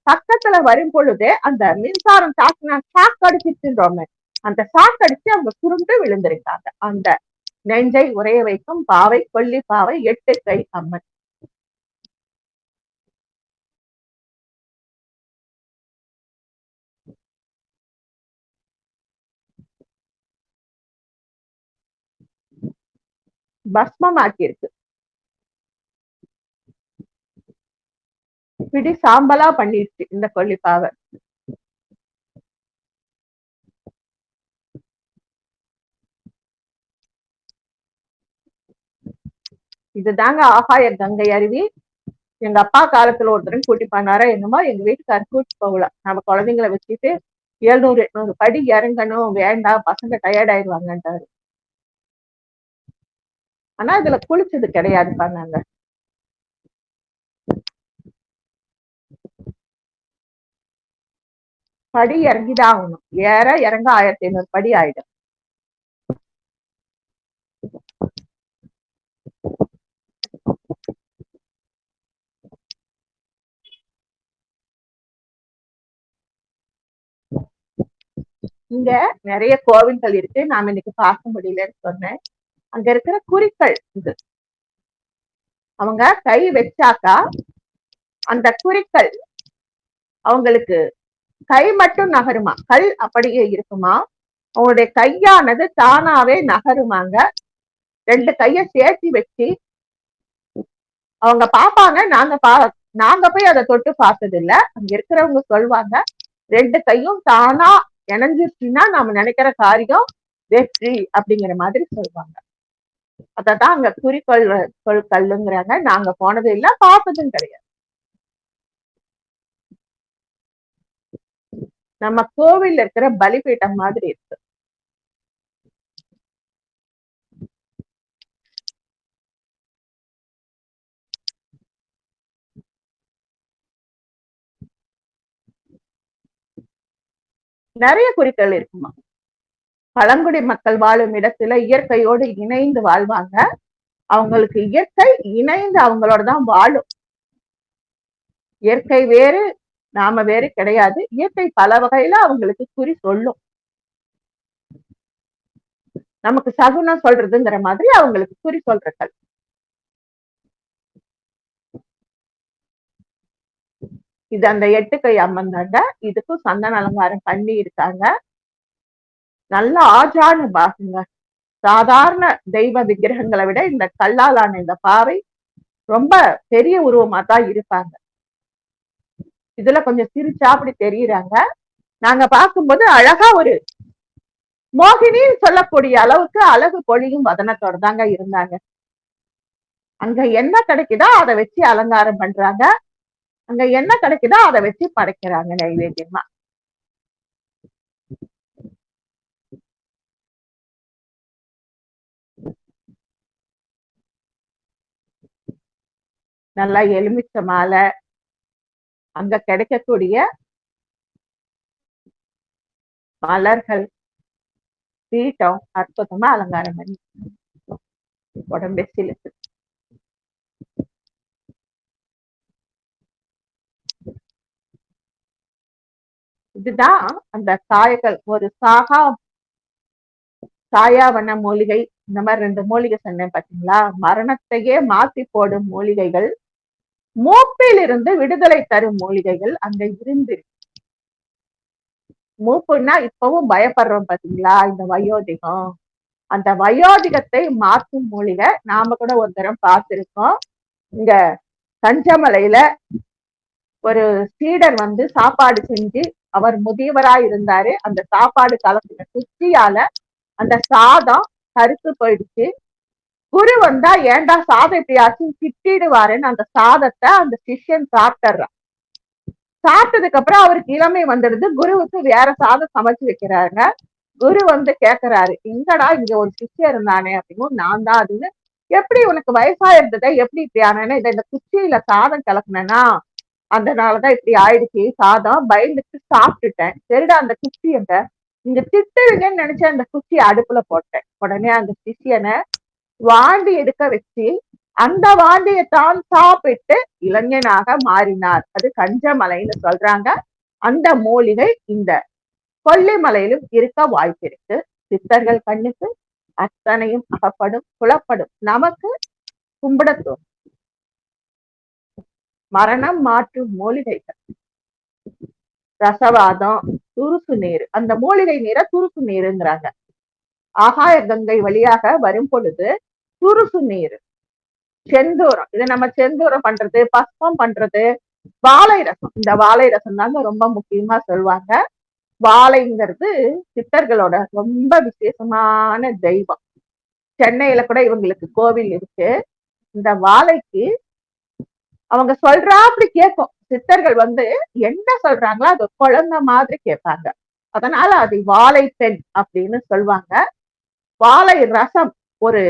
பக்கத்துல வரும் பொழுதே அந்த மின்சாரம் தாக்குனா ஷாக் அடிச்சிருச்சுன்றோமே, அந்த ஷாக் அடிச்சு அவங்க சுருண்டு விழுந்திருக்காங்க. அந்த நெஞ்சை உரைய வைக்கும் பாவை, கொல்லி பாவை, 8 கை அம்மன். பஸ்மமாக்கி இருக்கு. பிடி சாம்பலா பண்ணிடுச்சு இந்த கொல்லிப்பாவை. இதுதாங்க ஆகாய கங்கை அருவி. எங்க அப்பா காலத்துல ஒருத்தரும் கூட்டி பண்ணாரா என்னமோ, எங்க வீட்டுக்காரர் கூட்டி போகல. நம்ம குழந்தைங்களை வச்சுட்டு 700 800 படி இறங்கணும், வேண்டாம் பசங்க டயர்ட் ஆயிடுவாங்கன்றாரு. ஆனா இதுல குளிச்சது கிடையாதுப்பா நாங்க. படி இறங்கிதான் ஆகணும். ஏற இறங்க 1500 படி ஆயிடும். இங்க நிறைய கோவில்கள் இருக்கு. நாம இன்னைக்கு பார்க்க முடியலன்னு சொன்னேன். அங்க இருக்கிற குறிக்கள் இது. அவங்க கை வச்சாக்கா அந்த குறிக்கள் அவங்களுக்கு கை மட்டும் நகருமா, கல் அப்படியே இருக்குமா. அவங்களுடைய கையானது தானாவே நகருமாங்க. 2 கைய சேர்த்தி வச்சு அவங்க பாப்பாங்க. நாங்க போய் அதை தொட்டு பார்த்தது இல்ல. அங்க இருக்கிறவங்க சொல்லுவாங்க, 2 கையும் தானா இணைஞ்சிருச்சுன்னா நாம நினைக்கிற காரியம் வெற்றி அப்படிங்கிற மாதிரி சொல்லுவாங்க. அததான் அங்க குறிக்கோள் கல்லுங்கிறாங்க. நாங்க போனது இல்ல, பார்த்ததும் கிடையாது. நம்ம கோவில்ல இருக்கிற பலிபீட்டம் மாதிரி இருக்கு. நிறைய குறிக்கோள் இருக்குமா. பழங்குடி மக்கள் வாழும் இடத்துல இயற்கையோடு இணைந்து வாழ்வாங்க. அவங்களுக்கு இயற்கை இணைந்து அவங்களோட தான் வாழும். இயற்கை வேறு, நாம வேறு கிடையாது. இயற்கை பல வகையில அவங்களுக்கு குறி சொல்லும். நமக்கு சகுனம் சொல்றதுங்கிற மாதிரி அவங்களுக்கு குறி சொல்றகள். இது அந்த 8 கை அம்மன் தாங்க. இதுக்கும் சந்தன அலங்காரம் பண்ணி இருக்காங்க. நல்ல ஆஜானு பாகுங்க. சாதாரண தெய்வ விக்கிரகங்களை விட இந்த கல்லாலான இந்த பாவை ரொம்ப பெரிய உருவமா தான் இருப்பாங்க. இதுல கொஞ்சம் சிரிச்சா அப்படி தெரியுறாங்க. நாங்க பார்க்கும்போது அழகா ஒரு மோகினின்னு சொல்லக்கூடிய அளவுக்கு அழகு பொழியும் வதனத்தோட தாங்க இருந்தாங்க. அங்க என்ன கிடைக்குதோ அதை வச்சு அலங்காரம் பண்றாங்க. அங்க என்ன கிடைக்குதோ அதை வச்சு படைக்கிறாங்க நைவேத்தியமா. நல்லா எலுமிச்ச மாலை, அங்க கிடைக்கக்கூடிய மலர்கள், பீட்டம் அற்புதமா அலங்காரம் பண்ணி உடம்பே சிலுக்கு. இதுதான் அந்த காய்கள். ஒரு சாயாவன மூலிகை, இந்த மாதிரி 2 மூலிகை சொன்னேன் பாத்தீங்களா. மரணத்தையே மாத்தி போடும் மூலிகைகள், மூப்பிலிருந்து விடுதலை தரும் மூலிகைகள் அங்க இருந்து. மூப்புன்னா இப்பவும் பயப்படுறோம் பாத்தீங்களா, இந்த வயோதிகம். அந்த வயோதிகத்தை மாற்றும் மூலிகை நாம கூட ஒரு தரம் பார்த்திருக்கோம். இங்க கஞ்சமலையில ஒரு சீடர் சாப்பாடு செஞ்சு, அவர் முதியவரா இருந்தாரு. அந்த சாப்பாடு கலந்துன குச்சியால அந்த சாதம் கருத்து போயிடுச்சு. குரு வந்தா ஏண்டா சாதம் எப்படியாச்சும் திட்டிடுவாருன்னு அந்த சாதத்தை அந்த சிஷ்யன் சாப்பிட்டுறான். சாப்பிட்டதுக்கு அப்புறம் அவருக்கு இளமை வந்துடுது. குருவுக்கு வேற சாதம் சமைச்சு வைக்கிறாங்க. குரு வந்து கேக்குறாரு, எங்கடா இங்க ஒரு சிஷ்யன் இருந்தானே அப்படின்னு. நான் தான் அதுன்னு. எப்படி உனக்கு வயசா இருந்ததை எப்படி இப்படி ஆனேன்னா, இந்த குச்சியில சாதம் கலக்குனேன்னா அதனாலதான் இப்படி ஆயிடுச்சு. சாதம் பயந்துட்டு சாப்பிட்டுட்டேன். சரிடா அந்த குச்சி எங்க நீங்க திட்டுவீங்கன்னு நினைச்சேன். அந்த குச்சி அடுப்புல போட்டேன். உடனே அந்த சிஷியனை வாந்தி எடுக்க வச்சு அந்த வாந்தியை தான் சாப்பிட்டு இளைஞனாக மாறினார். அது கஞ்சமலைன்னு சொல்றாங்க. அந்த மூலிகை இந்த கொல்லிமலையிலும் இருக்க வாய்ப்பு இருக்கு. சித்தர்கள் கண்ணுக்கு அத்தனையும் அகப்படும், புலப்படும். நமக்கு கும்பிடத்தோம். மரணம் மாற்றும் மூலிகைகள் ரசவாதம், துருசு நீர். அந்த மூலிகை நீரை துருசு நீருங்கிறாங்க. ஆகாய கங்கை வழியாக வரும் பொழுது துருசு நீர், செந்தூரம், இதை நம்ம செந்தூரம் பண்றது, பஸ்பம் பண்றது, வாழை ரசம். இந்த வாழை ரசம் தாங்க ரொம்ப முக்கியமா சொல்லுவாங்க. வாழைங்கிறது சித்தர்களோட ரொம்ப விசேஷமான தெய்வம். சென்னையில கூட இவங்களுக்கு கோவில் இருக்கு. இந்த வாழைக்கு அவங்க சொல்றா அப்படி கேட்கும். சித்தர்கள் வந்து என்ன சொல்றாங்களோ அது குழந்தை மாதிரி கேட்பாங்க. அதனால அது வாழை பெண் அப்படின்னு சொல்லுவாங்க. வாழை ரசம் ஒரு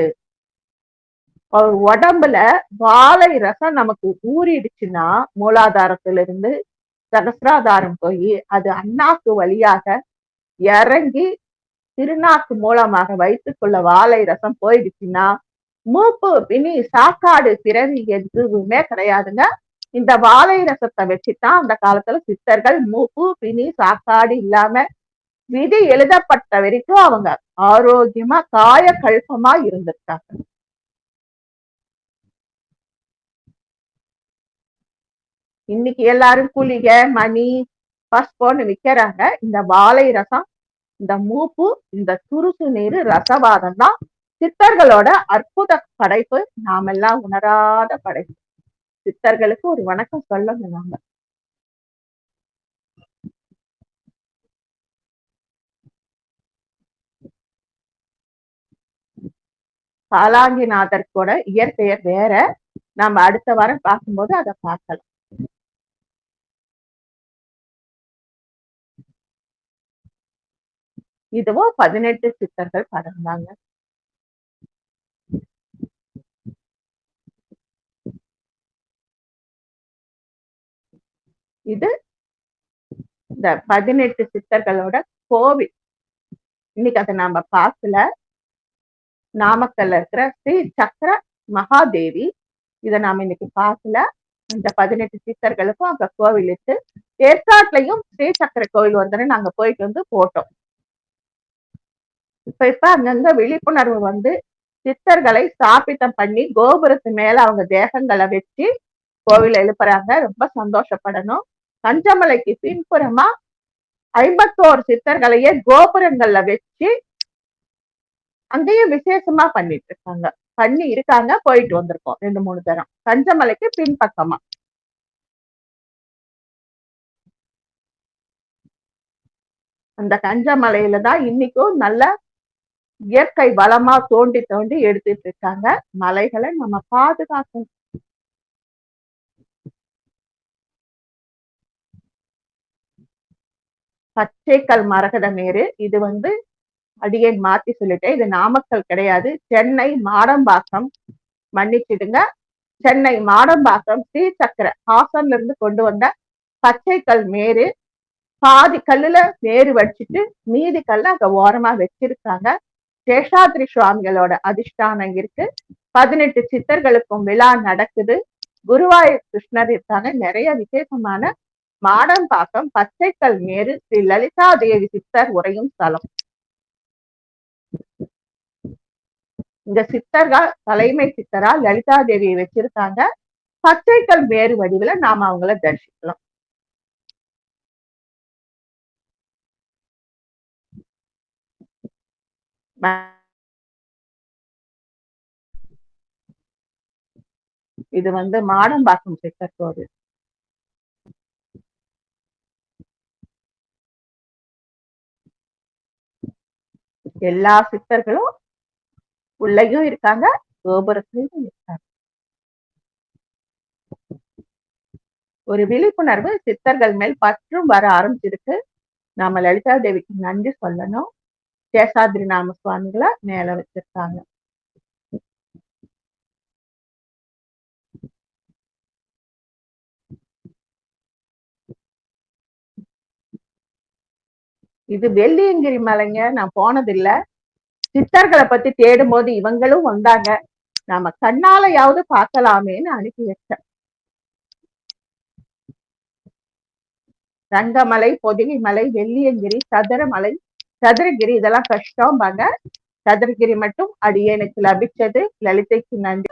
உடம்புல வாழை ரசம் நமக்கு ஊறிடுச்சுன்னா மூலாதாரத்திலிருந்து சகசிராதாரம் போய் அது அண்ணாக்கு வழியாக இறங்கி திருநாக்கு மூலமாக வயிற்றுக்குள்ள வாழை ரசம் போயிடுச்சுன்னா மூப்பு பிணி சாக்காடு பிறவி எதுவுமே கிடையாதுங்க. இந்த வாழை ரசத்தை வச்சுதான் அந்த காலத்துல சித்தர்கள் மூப்பு பிணி சாக்காடு இல்லாம விதி எழுதப்பட்ட வரைக்கும் அவங்க ஆரோக்கியமா காய கல்பமா இருந்திருக்காங்க. இன்னைக்கு எல்லாரும் குளிகை மணி பஸ்போன்னு விற்கிறாங்க. இந்த வாழை ரசம், இந்த மூப்பு, இந்த துருசு நீர், ரசவாதம் தான் சித்தர்களோட அற்புத படைப்பு. நாமெல்லாம் உணராத படைப்பு. சித்தர்களுக்கு ஒரு வணக்கம் சொல்லணும் நாம. பாலாங்கிநாதர்கோட இயற்பெயர் வேற. நம்ம அடுத்த வாரம் பார்க்கும்போது அதை பார்க்கலாம். இதுவும் 18 சித்தர்கள் படம் தாங்க. இது இந்த 18 சித்தர்களோட கோவில். இன்னைக்கு அதை நாம பார்க்கல. நாமக்கல்ல இருக்கிற ஸ்ரீ சக்கர மகாதேவி, இதை நாம இன்னைக்கு பார்க்கல. இந்த 18 சித்தர்களுக்கும் அங்க கோவில் இருக்கு. ஏற்காட்டுலயும் ஸ்ரீ சக்கர கோவில் வந்து நாங்க போயிட்டு வந்து போட்டோம். இப்ப அங்கங்க விழிப்புணர்வு வந்து சித்தர்களை ஸ்தாபிதம் பண்ணி கோபுரத்து மேல அவங்க தேகங்களை வச்சு கோவில் எழுப்புறாங்க. ரொம்ப சந்தோஷப்படணும். கஞ்சமலைக்கு பின்புறமா 51 சித்தர்களையே கோபுரங்கள்ல வச்சு அங்கேயும் விசேஷமா பண்ணிட்டு இருக்காங்க. பண்ணி இருக்காங்க. போயிட்டு வந்திருக்கோம் 2-3 தரம். கஞ்சமலைக்கு பின்பக்கமா. அந்த கஞ்சமலையில தான் இன்னைக்கும் நல்ல இயற்கை வளமா தோண்டி தோண்டி எடுத்துட்டு இருக்காங்க. மலைகளை நம்ம பாதுகாக்கணும். பச்சைக்கல் மரகத மேரு. இது வந்து அடியேன் மாத்தி சொல்லிட்டேன். இது நாமக்கல் கிடையாது, சென்னை மாடம்பாக்கம். மன்னிச்சிடுங்க. சென்னை மாடம்பாக்கம் ஸ்ரீ சக்கர ஹாசன்ல இருந்து கொண்டு வந்த பச்சைக்கல் மேரு. பாதி கல்லுல மேரு வச்சுட்டு மீதி கல்ல அங்க ஓரமா வச்சிருக்காங்க. சேஷாத்ரி சுவாமிகளோட அதிஷ்டானம் இருக்கு. 18 சித்தர்களுக்கும் விழா நடக்குது. குருவாயூர் கிருஷ்ணர் இருக்காங்க. நிறைய விசேஷமான மாடம்பாக்கம் பச்சைக்கல் மேரு ஸ்ரீ லலிதா தேவி சித்தர் உரையும் ஸ்தலம். இந்த சித்தர்கள் தலைமை சித்தரா லலிதா தேவியை வச்சிருக்காங்க. பச்சைக்கல் மேரு வடிவுல நாம அவங்கள தரிசிக்கலாம். இது வந்து மாடம்பாக்கம் சித்தர் கோவில். எல்லா சித்தர்களும் உள்ளேயும் இருக்காங்க, கோபுரத்திலையும் இருக்காங்க. ஒரு விழிப்புணர்வு சித்தர்கள் மேல் பற்றும் வர ஆரம்பிச்சிருக்கு. நாம லலிதா தேவிக்கு நன்றி சொல்லணும். சேஷாத்ரி நாம சுவாமிகளை மேல வச்சிருக்காங்க. இது வெள்ளியங்கிரி மலைங்க. நான் போனதில்ல. சித்தர்களை பத்தி தேடும் போது இவங்களும் வந்தாங்க. நாம கண்ணாலையாவது பார்க்கலாமேன்னு அனுப்பி வச்சேன். ரங்கமலை, பொதிகை மலை, வெள்ளியங்கிரி, சதுரமலை, சதுரகிரி இதெல்லாம் கஷ்டம் பாங்க. சதுரகிரி மட்டும் அடியேனுக்கு லபிச்சது. லலிதைக்கு நன்றி.